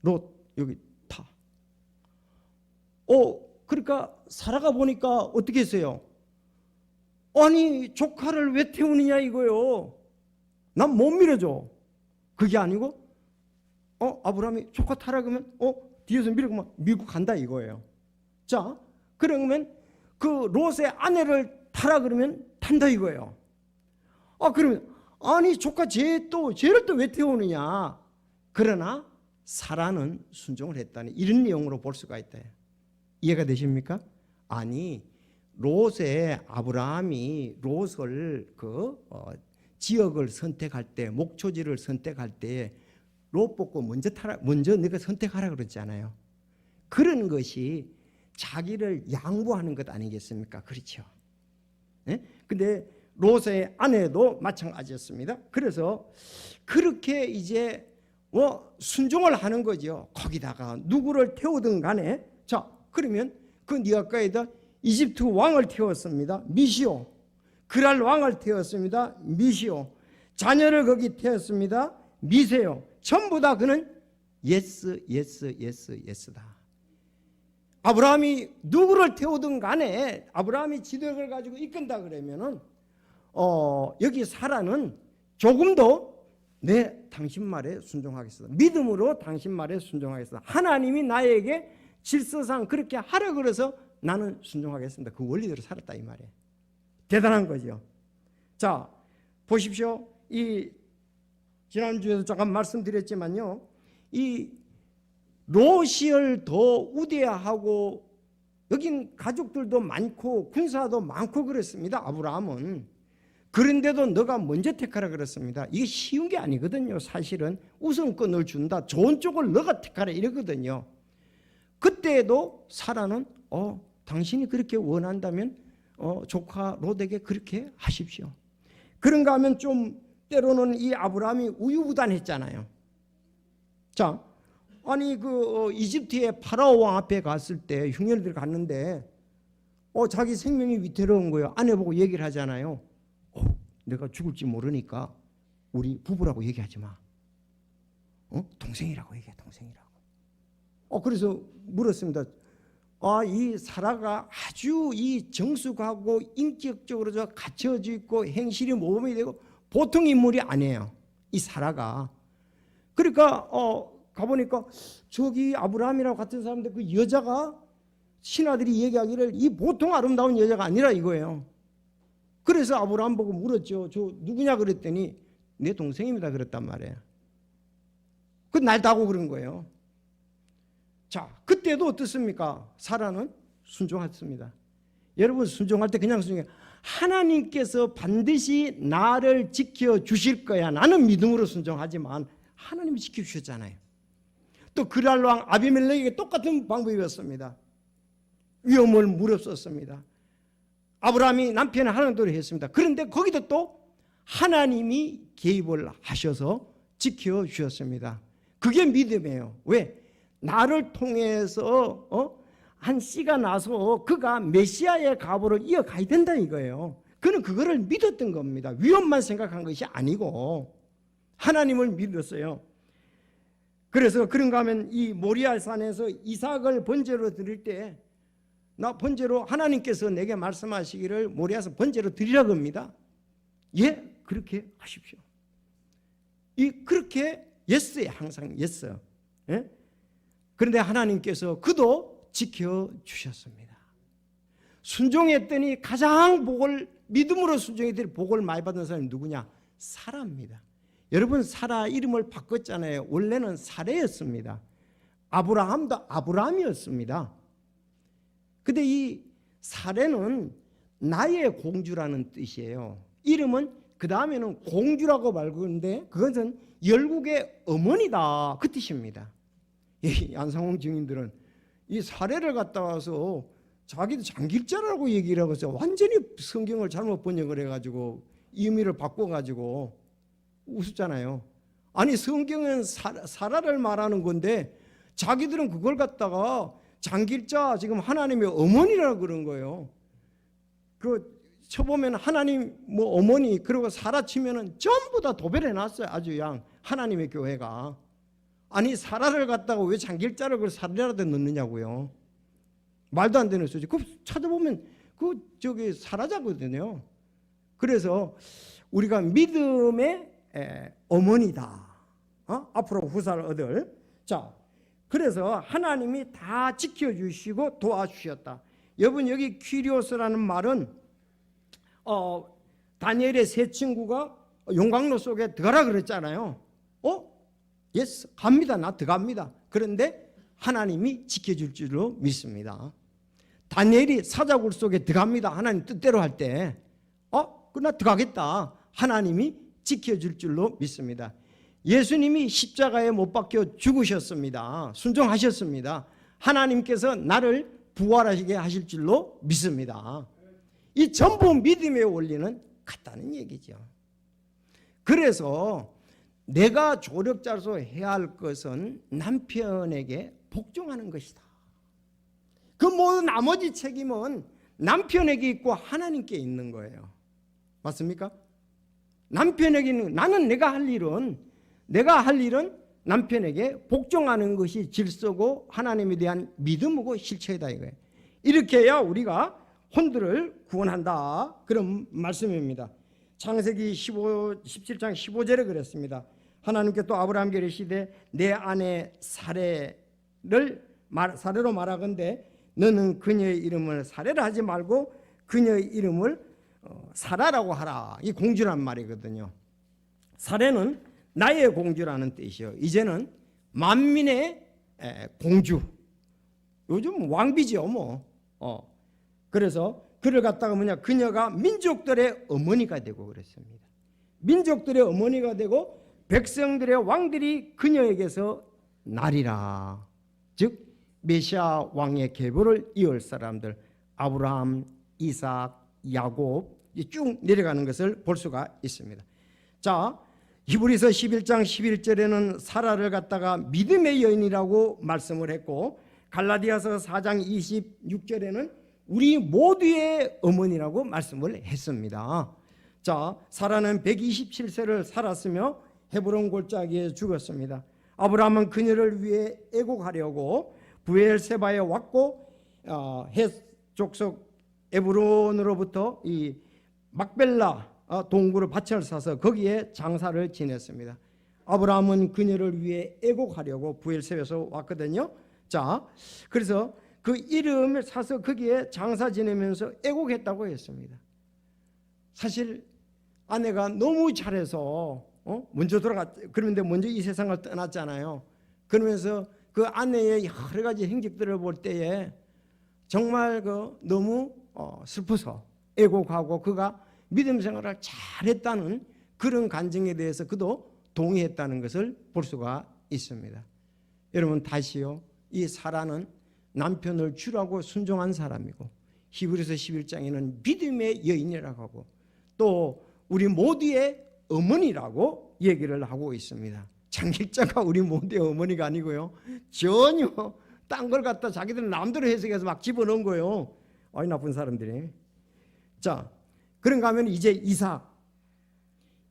롯 여기 타. 그러니까 사라가 보니까 어떻게 했어요? 아니, 조카를 왜 태우느냐 이거요. 난 못 밀어줘. 그게 아니고 아브라함이 조카 타라 그러면 뒤에서 밀고 간다 이거예요. 자, 그러면 그 롯의 아내를 타라 그러면 탄다 이거예요. 그러면 아니, 조카 쟤를 또 왜 태우느냐. 그러나 사라는 순종을 했다니, 이런 내용으로 볼 수가 있다. 이해가 되십니까? 아니, 아브라함이 롯을 지역을 선택할 때, 목초지를 선택할 때 롯 뽑고 먼저 내가 선택하라 그랬잖아요. 그런 것이 자기를 양보하는 것 아니겠습니까? 그렇죠. 네? 근데 롯의 아내도 마찬가지였습니다. 그래서 그렇게 이제 순종을 하는 거죠. 거기다가 누구를 태우든 간에. 자, 그러면 그 니아가에다 이집트 왕을 태웠습니다. 미시오. 그랄 왕을 태웠습니다. 미시오. 자녀를 거기 태웠습니다. 미세요. 전부 다 그는 예스, 예스, 예스, 예스다. 아브라함이 누구를 태우든 간에 아브라함이 지도력을 가지고 이끈다 그러면은 여기 사라는 조금도 당신 말에 순종하겠습니다. 믿음으로 당신 말에 순종하겠습니다. 하나님이 나에게 질서상 그렇게 하라 그래서 나는 순종하겠습니다. 그 원리대로 살았다 이 말이에요. 대단한 거죠. 자, 보십시오. 이 지난주에도 잠깐 말씀드렸지만요. 이 롯을 더 우대하고 여긴 가족들도 많고 군사도 많고 그랬습니다. 아브라함은. 그런데도 너가 먼저 택하라 그랬습니다. 이게 쉬운 게 아니거든요. 사실은 우선권을 준다. 좋은 쪽을 너가 택하라 이러거든요. 그때도 사라는 당신이 그렇게 원한다면 조카 롯에게 그렇게 하십시오. 그런가 하면 좀 때로는 이 아브라함이 우유부단했잖아요. 자, 아니 이집트의 파라오 왕 앞에 갔을 때 흉년들이 갔는데 자기 생명이 위태로운 거예요. 아내 보고 얘기를 하잖아요. 내가 죽을지 모르니까 우리 부부라고 얘기하지 마. 동생이라고 얘기해. 동생이라고. 그래서 물었습니다. 이 사라가 아주 이 정숙하고 인격적으로 갖춰져 있고 행실이 모범이 되고 보통 인물이 아니에요. 이 사라가. 그러니까 가보니까 저기 아브라함이라고 같은 사람인데 그 여자가 신하들이 얘기하기를 이 보통 아름다운 여자가 아니라 이거예요. 그래서 아브라함 보고 물었죠. 저 누구냐 그랬더니 내 동생입니다 그랬단 말이에요. 그 날 다고 그런 거예요. 자, 그때도 어떻습니까? 사라는 순종했습니다. 여러분 순종할 때 그냥 순종해요. 하나님께서 반드시 나를 지켜주실 거야. 나는 믿음으로 순종하지만 하나님이 지켜주셨잖아요. 또 그랄 왕 아비멜렉에게 똑같은 방법이었습니다. 위험을 무릅썼습니다. 아브라함이 남편의 하는 대로 했습니다. 그런데 거기도 또 하나님이 개입을 하셔서 지켜주셨습니다. 그게 믿음이에요. 왜? 나를 통해서 한 씨가 나서 그가 메시아의 가보를 이어가야 된다 이거예요. 그는 그거를 믿었던 겁니다. 위험만 생각한 것이 아니고 하나님을 믿었어요. 그래서 그런가 하면 이 모리아산에서 이삭을 번제로 드릴 때 나 번제로 하나님께서 내게 말씀하시기를 모리아산 번제로 드리라고 합니다. 예, 그렇게 하십시오. 그렇게 예스에 항상 예스. 예? 그런데 하나님께서 그도 지켜주셨습니다. 순종했더니 가장 믿음으로 순종했더니 복을 많이 받은 사람이 누구냐? 사라입니다. 여러분 사라 이름을 바꿨잖아요. 원래는 사레였습니다. 아브라함도 아브라함이었습니다. 근데 이 사레는 나의 공주라는 뜻이에요. 이름은 그 다음에는 공주라고 말하는데 그것은 열국의 어머니다 그 뜻입니다. 이 안상홍 증인들은 이 사례를 갖다 와서 자기도 장길자라고 얘기를 하고 있어요. 완전히 성경을 잘못 번역을 해가지고 의미를 바꿔가지고 웃었잖아요. 아니 성경은 사라를 말하는 건데 자기들은 그걸 갖다가 장길자 지금 하나님의 어머니라고 그런 거예요. 쳐보면 하나님 어머니 그리고 사라 치면은 전부 다 도배를 해놨어요. 아주 하나님의 교회가. 아니 사라를 갖다가 왜 장길자를 그 사라라도 넣느냐고요. 말도 안 되는 소리. 찾아보면 사라자거든요. 그래서 우리가 믿음의 어머니다. 앞으로 후사를 얻을. 자, 그래서 하나님이 다 지켜주시고 도와주셨다. 여러분 여기 퀴리오스라는 말은 다니엘의 세 친구가 용광로 속에 들어가라 그랬잖아요. 예스, 갑니다. 나 들어갑니다. 그런데 하나님이 지켜줄 줄로 믿습니다. 다니엘이 사자굴 속에 들어갑니다. 하나님 뜻대로 할 때 나 들어가겠다. 하나님이 지켜줄 줄로 믿습니다. 예수님이 십자가에 못 박혀 죽으셨습니다. 순종하셨습니다. 하나님께서 나를 부활하시게 하실 줄로 믿습니다. 이 전부 믿음의 원리는 같다는 얘기죠. 그래서 내가 조력자로서 해야 할 것은 남편에게 복종하는 것이다. 그 모든 나머지 책임은 남편에게 있고 하나님께 있는 거예요. 맞습니까? 남편에게 있는, 내가 할 일은 남편에게 복종하는 것이 질서고 하나님에 대한 믿음이고 실체이다 이거예요. 이렇게 해야 우리가 혼들을 구원한다, 그런 말씀입니다. 창세기 17장 15절에 그랬습니다. 하나님께 또 아브라함께 이르시되 내 아내 사레로 말하건대 너는 그녀의 이름을 사레라 하지 말고 그녀의 이름을 사라라고 하라. 이 공주란 말이거든요. 사레는 나의 공주라는 뜻이요. 이제는 만민의 공주. 요즘 왕비죠 뭐. 그래서 그를 갖다가 그녀가 민족들의 어머니가 되고 그랬습니다. 민족들의 어머니가 되고 백성들의 왕들이 그녀에게서 나리라. 즉 메시아 왕의 계보를 이을 사람들, 아브라함, 이삭, 야곱 쭉 내려가는 것을 볼 수가 있습니다. 자, 히브리서 11장 11절에는 사라를 갖다가 믿음의 여인이라고 말씀을 했고, 갈라디아서 4장 26절에는 우리 모두의 어머니라고 말씀을 했습니다. 자, 사라는 127세를 살았으며 헤브론 골짜기에 죽었습니다. 아브라함은 그녀를 위해 애곡하려고 부엘세바에 왔고 헷 족속 에브론으로부터 이 막벨라 동굴을 밭을 사서 거기에 장사를 지냈습니다. 아브라함은 그녀를 위해 애곡하려고 부엘세바에서 왔거든요. 자, 그래서 그 이름을 사서 거기에 장사 지내면서 애곡했다고 했습니다. 사실 아내가 너무 잘해서 먼저 그런데 먼저 이 세상을 떠났잖아요. 그러면서 그 아내의 여러 가지 행적들을 볼 때에 정말 너무 슬퍼서 애곡하고 그가 믿음 생활을 잘했다는 그런 간증에 대해서 그도 동의했다는 것을 볼 수가 있습니다. 여러분, 다시요, 이 사라는 남편을 주라고 순종한 사람이고 히브리서 11장에는 믿음의 여인이라고 하고 또 우리 모두의 어머니라고 얘기를 하고 있습니다. 장길자가 우리 모두의 어머니가 아니고요, 전혀 딴 걸 갖다 자기들 마음대로 해석해서 막 집어넣은 거예요. 아이 나쁜 사람들이. 자, 그런가 하면 이제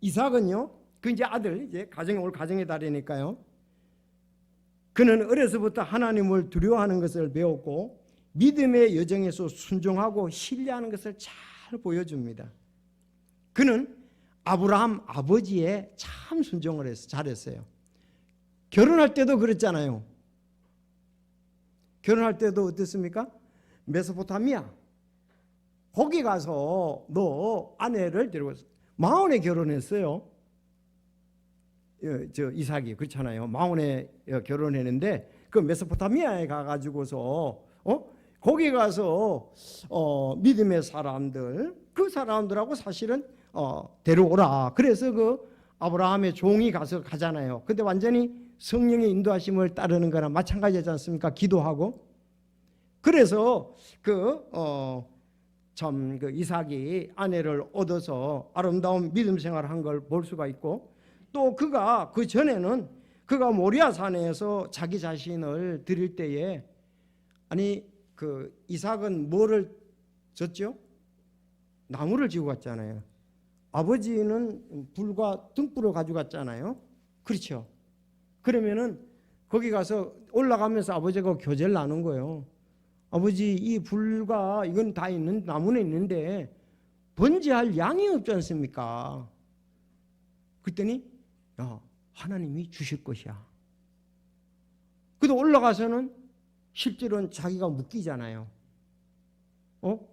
이삭은요, 그 이제 아들, 이제 올 가정의 달이니까요, 그는 어려서부터 하나님을 두려워하는 것을 배웠고 믿음의 여정에서 순종하고 신뢰하는 것을 잘 보여줍니다. 그는 아브라함 아버지의 참 순종을 잘했어요. 결혼할 때도 그랬잖아요. 결혼할 때도 어땠습니까? 메소포타미아 거기 가서 너 아내를 데리고 마온에 결혼했어요. 이삭이 그렇잖아요. 마온에 결혼했는데 그 메소포타미아에 가가지고서 거기 가서 믿음의 사람들, 그 사람들하고 사실은 데려오라. 그래서 그 아브라함의 종이 가잖아요. 근데 완전히 성령의 인도하심을 따르는 거랑 마찬가지지 않습니까? 기도하고. 그래서 그 이삭이 아내를 얻어서 아름다운 믿음 생활을 한 걸 볼 수가 있고, 또 그가 그 전에는 그가 모리아 산에서 자기 자신을 드릴 때에 그 이삭은 뭐를 졌죠? 나무를 지고 갔잖아요. 아버지는 불과 등불을 가져갔잖아요. 그렇죠? 그러면은 거기 가서 올라가면서 아버지가 교제를 나눈 거예요. 아버지, 이 불과 이건 다 있는 나무는 있는데 번제할 양이 없지 않습니까? 그랬더니 하나님이 주실 것이야. 그래도 올라가서는 실제로는 자기가 묶이잖아요.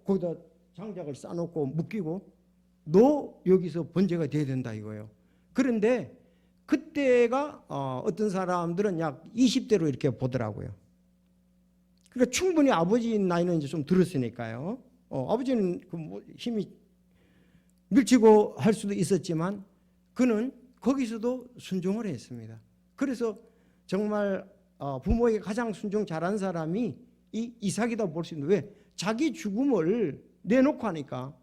거기다 장작을 쌓아놓고 묶이고 너 여기서 번제가 돼야 된다 이거예요. 그런데 그때가 어떤 사람들은 약 20대로 이렇게 보더라고요. 그러니까 충분히 아버지 나이는 이제 좀 들었으니까요. 아버지는 힘이 밀치고 할 수도 있었지만 그는 거기서도 순종을 했습니다. 그래서 정말 부모에게 가장 순종 잘한 사람이 이 이삭이다 볼 수 있는데, 왜? 자기 죽음을 내놓고 하니까.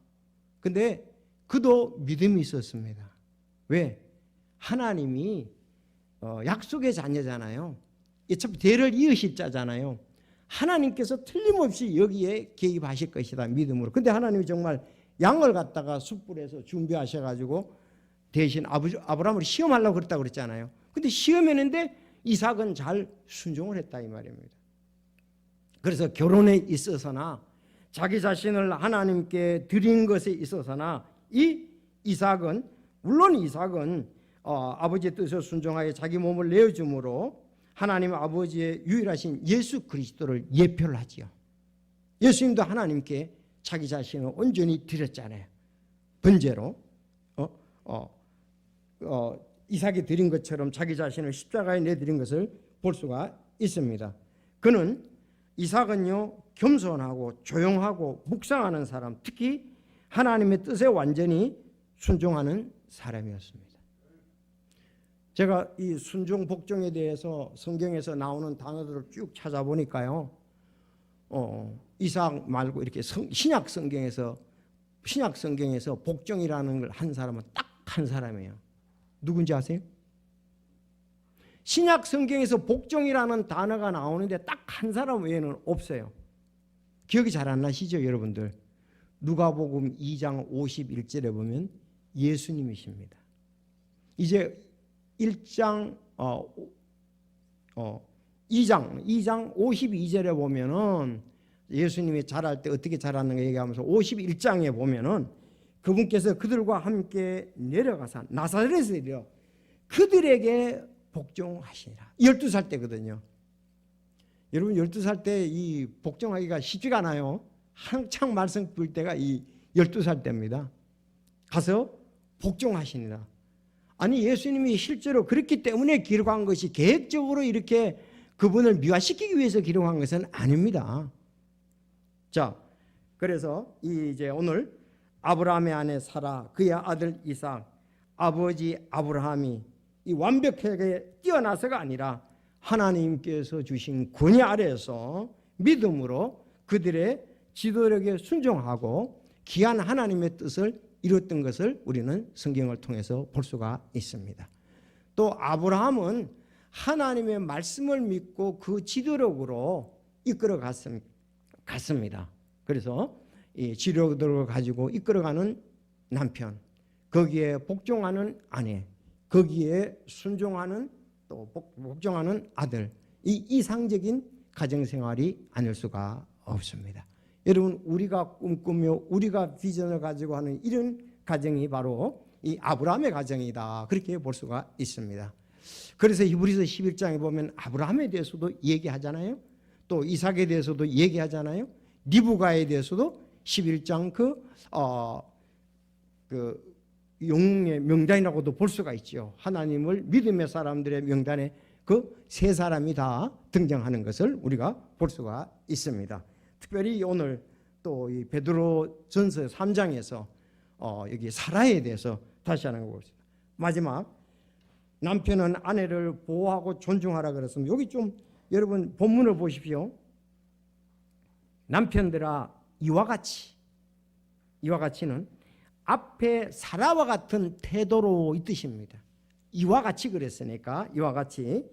근데 그도 믿음이 있었습니다. 왜? 하나님이 약속의 자녀잖아요. 어차피 대를 이으실 자잖아요. 하나님께서 틀림없이 여기에 개입하실 것이다, 믿음으로. 근데 하나님이 정말 양을 갖다가 숯불에서 준비하셔가지고 대신 아브라함을 시험하려고 그랬다고 그랬잖아요. 근데 시험했는데 이삭은 잘 순종을 했다 이 말입니다. 그래서 결혼에 있어서나 자기 자신을 하나님께 드린 것에 있어서나 이 이삭은 물론 이삭은 아버지의 뜻에 순종하여 자기 몸을 내어줌으로 하나님 아버지의 유일하신 예수 그리스도를 예표를 하지요. 예수님도 하나님께 자기 자신을 온전히 드렸잖아요. 번제로 이삭이 드린 것처럼 자기 자신을 십자가에 내드린 것을 볼 수가 있습니다. 그는 이삭은요 겸손하고 조용하고 묵상하는 사람, 특히 하나님의 뜻에 완전히 순종하는 사람이었습니다. 제가 이 순종 복종에 대해서 성경에서 나오는 단어들을 쭉 찾아보니까요, 이삭 말고 이렇게 신약 성경에서 복종이라는 걸 한 사람은 딱 한 사람이에요. 누군지 아세요? 신약 성경에서 복종이라는 단어가 나오는데 딱 한 사람 외에는 없어요. 기억이 잘 안 나시죠, 여러분들? 누가복음 2장 51절에 보면 예수님이십니다. 이제 2장 52절에 보면은 예수님이 자랄 때 어떻게 자랐는가 얘기하면서 51장에 보면은 그분께서 그들과 함께 내려가서 나사렛에서 그들에게 복종하시니라. 12살 때거든요. 여러분 12살 때 이 복종하기가 쉽지가 않아요. 한창 말씀 불 때가 이 12살 때입니다. 가서 복종하시니라. 아니 예수님이 실제로 그렇기 때문에 기록한 것이 계획적으로 이렇게 그분을 미화시키기 위해서 기록한 것은 아닙니다. 자, 그래서 이제 오늘 아브라함의 아내 사라, 그의 아들 이삭, 아버지 아브라함이 이 완벽하게 뛰어나서가 아니라 하나님께서 주신 권위 아래에서 믿음으로 그들의 지도력에 순종하고 귀한 하나님의 뜻을 이뤘던 것을 우리는 성경을 통해서 볼 수가 있습니다. 또 아브라함은 하나님의 말씀을 믿고 그 지도력으로 이끌어 갔습니다. 그래서 이 지도력을 가지고 이끌어가는 남편, 거기에 복종하는 아내, 거기에 순종하는 또 복종하는 아들, 이 이상적인 가정생활이 아닐 수가 없습니다. 여러분 우리가 꿈꾸며 우리가 비전을 가지고 하는 이런 가정이 바로 이 아브라함의 가정이다, 그렇게 볼 수가 있습니다. 그래서 히브리서 11장에 보면 아브라함에 대해서도 얘기하잖아요. 또 이삭에 대해서도 얘기하잖아요. 리브가에 대해서도 11장 영웅의 명단이라고도 볼 수가 있죠. 하나님을 믿음의 사람들의 명단에 그 세 사람이 다 등장하는 것을 우리가 볼 수가 있습니다. 특별히 오늘 또 이 베드로전서 3장에서 여기 사라에 대해서 다시 하는 거 보겠습니다. 마지막 남편은 아내를 보호하고 존중하라 그랬습니다. 여기 좀 여러분 본문을 보십시오. 남편들아 이와 같이는 앞에 사라와 같은 태도로 이 뜻입니다. 이와 같이 그랬으니까 이와 같이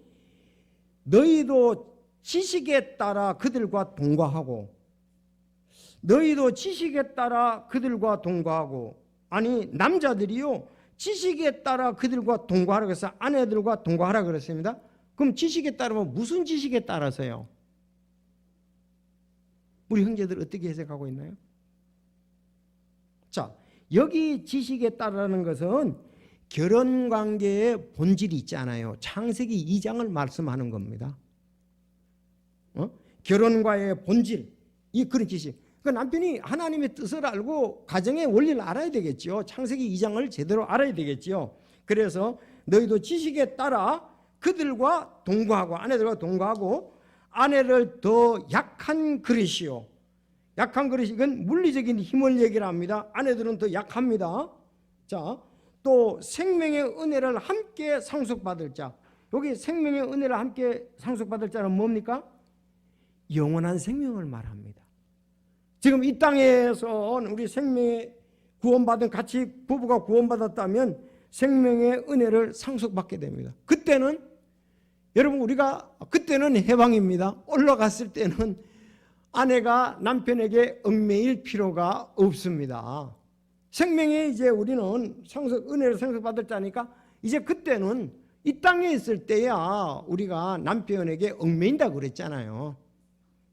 너희도 지식에 따라 그들과 동거하고 아니 남자들이요 지식에 따라 그들과 동거하라 그래서 아내들과 동거하라 그랬습니다. 그럼 지식에 따르면 무슨 지식에 따라서요? 우리 형제들 어떻게 해석하고 있나요? 자, 여기 지식에 따르는 것은 결혼관계의 본질이 있잖아요. 창세기 2장을 말씀하는 겁니다. 결혼과의 본질, 이 그런 지식. 그 남편이 하나님의 뜻을 알고 가정의 원리를 알아야 되겠죠. 창세기 2장을 제대로 알아야 되겠죠. 그래서 너희도 지식에 따라 그들과 동거하고 아내들과 동거하고 아내를 더 약한 그릇이요. 약한 그릇이 이건 물리적인 힘을 얘기를 합니다. 아내들은 더 약합니다. 자, 또 생명의 은혜를 함께 상속받을 자. 여기 생명의 은혜를 함께 상속받을 자는 뭡니까? 영원한 생명을 말합니다. 지금 이 땅에서 우리 생명의 구원받은 같이 부부가 구원받았다면 생명의 은혜를 상속받게 됩니다. 그때는 여러분 우리가 그때는 해방입니다. 올라갔을 때는 아내가 남편에게 얽매일 필요가 없습니다. 생명에 이제 우리는 은혜를 상속받을 자니까 이제 그때는 이 땅에 있을 때야 우리가 남편에게 얽매인다 그랬잖아요.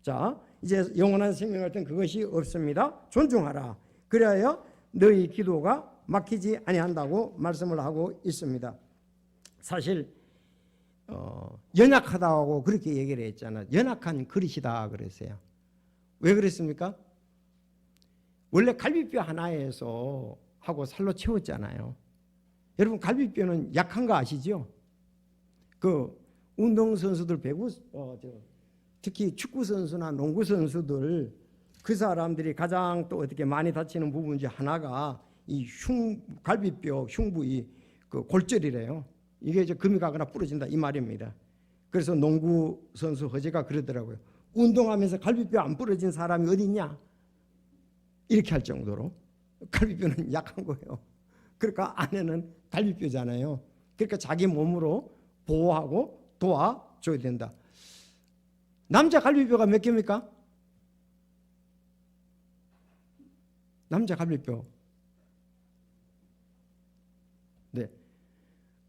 자, 이제 영원한 생명할 땐 그것이 없습니다. 존중하라. 그래야 너희 기도가 막히지 아니한다고 말씀을 하고 있습니다. 사실 연약하다고 그렇게 얘기를 했잖아요. 연약한 그릇이다 그랬어요. 왜 그랬습니까? 원래 갈비뼈 하나에서 하고 살로 채웠잖아요. 여러분 갈비뼈는 약한 거 아시죠? 그 운동선수들 배구 특히 축구 선수나 농구 선수들 그 사람들이 가장 또 어떻게 많이 다치는 부분 중 하나가 이 갈비뼈 흉부의 그 골절이래요. 이게 이제 금이 가거나 부러진다 이 말입니다. 그래서 농구 선수 허재가 그러더라고요. 운동하면서 갈비뼈 안 부러진 사람이 어디 있냐? 이렇게 할 정도로 갈비뼈는 약한 거예요. 그러니까 아내는 갈비뼈잖아요. 그러니까 자기 몸으로 보호하고 도와줘야 된다. 남자 갈비뼈가 몇 개입니까? 남자 갈비뼈. 네.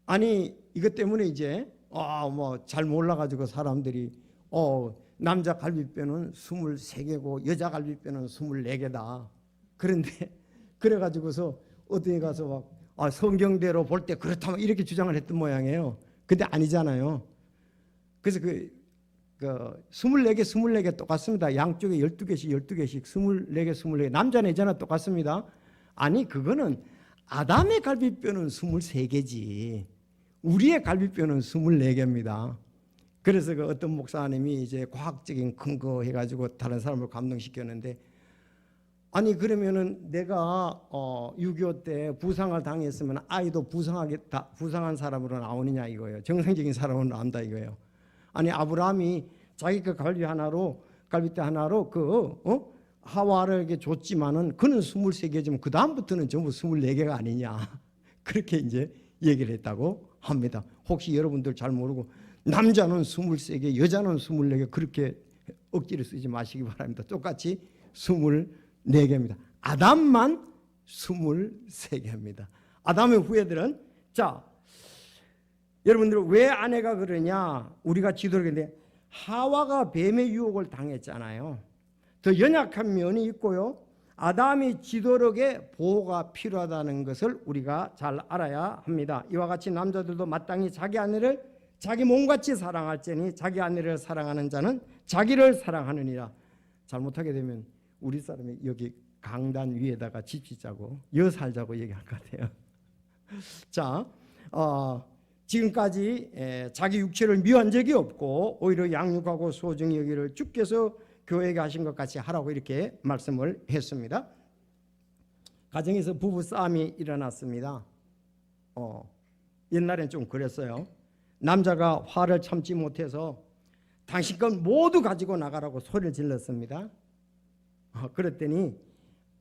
아니 이것 때문에 이제 뭐 잘 몰라가지고 사람들이 남자 갈비뼈는 23개고 여자 갈비뼈는 24개다. 그런데 그래가지고서 어디 가서 막 성경대로 볼 때 그렇다면 이렇게 주장을 했던 모양이에요. 근데 아니잖아요. 그래서 그 24개, 24개 똑같습니다. 양쪽에 12개씩, 12개씩, 24개, 24개. 남자는 여자나 똑같습니다. 아니, 그거는 아담의 갈비뼈는 23개지. 우리의 갈비뼈는 24개입니다. 그래서 그 어떤 목사님이 이제 과학적인 근거 해가지고 다른 사람을 감동시켰는데, 아니, 그러면은 내가 6.25 때 부상을 당했으면 아이도 부상한 사람으로 나오느냐 이거예요. 정상적인 사람으로 나온다 이거예요. 아니 아브라함이 자기 그 갈비뼈 하나로 하와를 이렇게 줬지만은 그는 23개지만 그 다음부터는 전부 24개가 아니냐 그렇게 이제 얘기를 했다고 합니다. 혹시 여러분들 잘 모르고 남자는 23개, 여자는 24개 그렇게 억지로 쓰지 마시기 바랍니다. 똑같이 24개입니다. 아담만 23개입니다. 아담의 후예들은 자. 여러분들 왜 아내가 그러냐? 우리가 지도록인데 하와가 뱀의 유혹을 당했잖아요. 더 연약한 면이 있고요. 아담이 지도록의 보호가 필요하다는 것을 우리가 잘 알아야 합니다. 이와 같이 남자들도 마땅히 자기 아내를 자기 몸같이 사랑할지니 자기 아내를 사랑하는 자는 자기를 사랑하느니라. 잘못하게 되면 우리 사람이 여기 강단 위에다가 집 짓자고 여 살자고 얘기할 것 같아요. 자, 지금까지 자기 육체를 미워한 적이 없고 오히려 양육하고 소중히 여기를 주께서 교회에게 하신 것 같이 하라고 이렇게 말씀을 했습니다. 가정에서 부부 싸움이 일어났습니다. 옛날엔 좀 그랬어요. 남자가 화를 참지 못해서 당신 건 모두 가지고 나가라고 소리를 질렀습니다. 그랬더니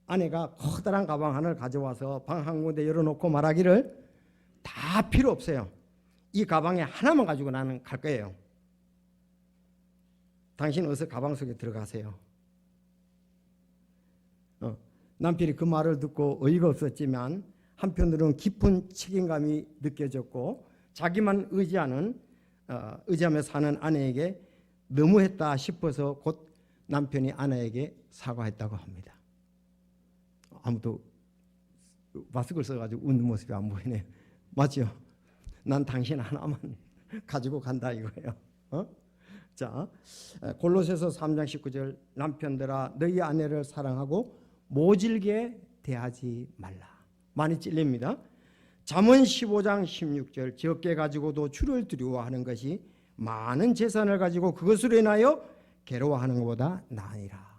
아내가 커다란 가방 하나를 가져와서 방 한 군데 열어놓고 말하기를 다 필요 없어요. 이 가방에 하나만 가지고 나는 갈 거예요. 당신 어서 가방 속에 들어가세요. 남편이 그 말을 듣고 어이가 없었지만 한편으로는 깊은 책임감이 느껴졌고 자기만 의지하며 사는 아내에게 너무했다 싶어서 곧 남편이 아내에게 사과했다고 합니다. 아무도 마스크를 써가지고 웃는 모습이 안 보이네요. 맞죠? 난 당신 하나만 가지고 간다 이거예요. 자, 골로새서 3장 19절 남편들아 너희 아내를 사랑하고 모질게 대하지 말라. 많이 찔립니다. 잠언 15장 16절 적게 가지고도 주를 두려워하는 것이 많은 재산을 가지고 그것으로 인하여 괴로워하는 것보다 나으니라.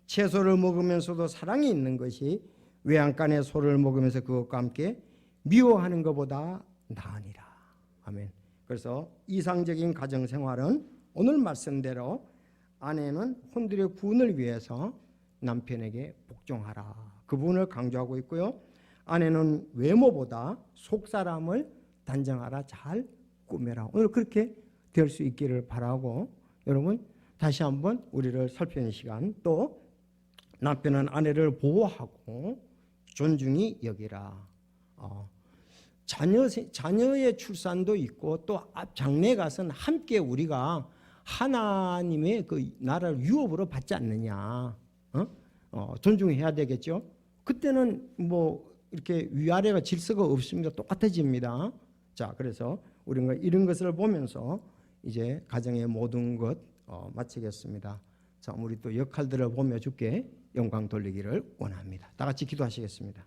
채소를 먹으면서도 사랑이 있는 것이 외양간의 소를 먹으면서 그것과 함께 미워하는 것보다 나으니라. 아멘. 그래서 이상적인 가정생활은 오늘 말씀대로 아내는 혼들의 구원을 위해서 남편에게 복종하라. 그 부분을 강조하고 있고요. 아내는 외모보다 속사람을 단정하라. 잘 꾸며라. 오늘 그렇게 될 수 있기를 바라고 여러분 다시 한번 우리를 살피는 시간 또 남편은 아내를 보호하고 존중히 여기라. 자녀의 출산도 있고 또 장래 가서는 함께 우리가 하나님의 그 나라를 유업으로 받지 않느냐. 존중해야 되겠죠. 그때는 뭐 이렇게 위아래가 질서가 없습니다. 똑같아집니다. 자, 그래서 우리가 이런 것을 보면서 이제 가정의 모든 것 마치겠습니다. 자, 우리 또 역할들을 보며 주께 영광 돌리기를 원합니다. 다 같이 기도하시겠습니다.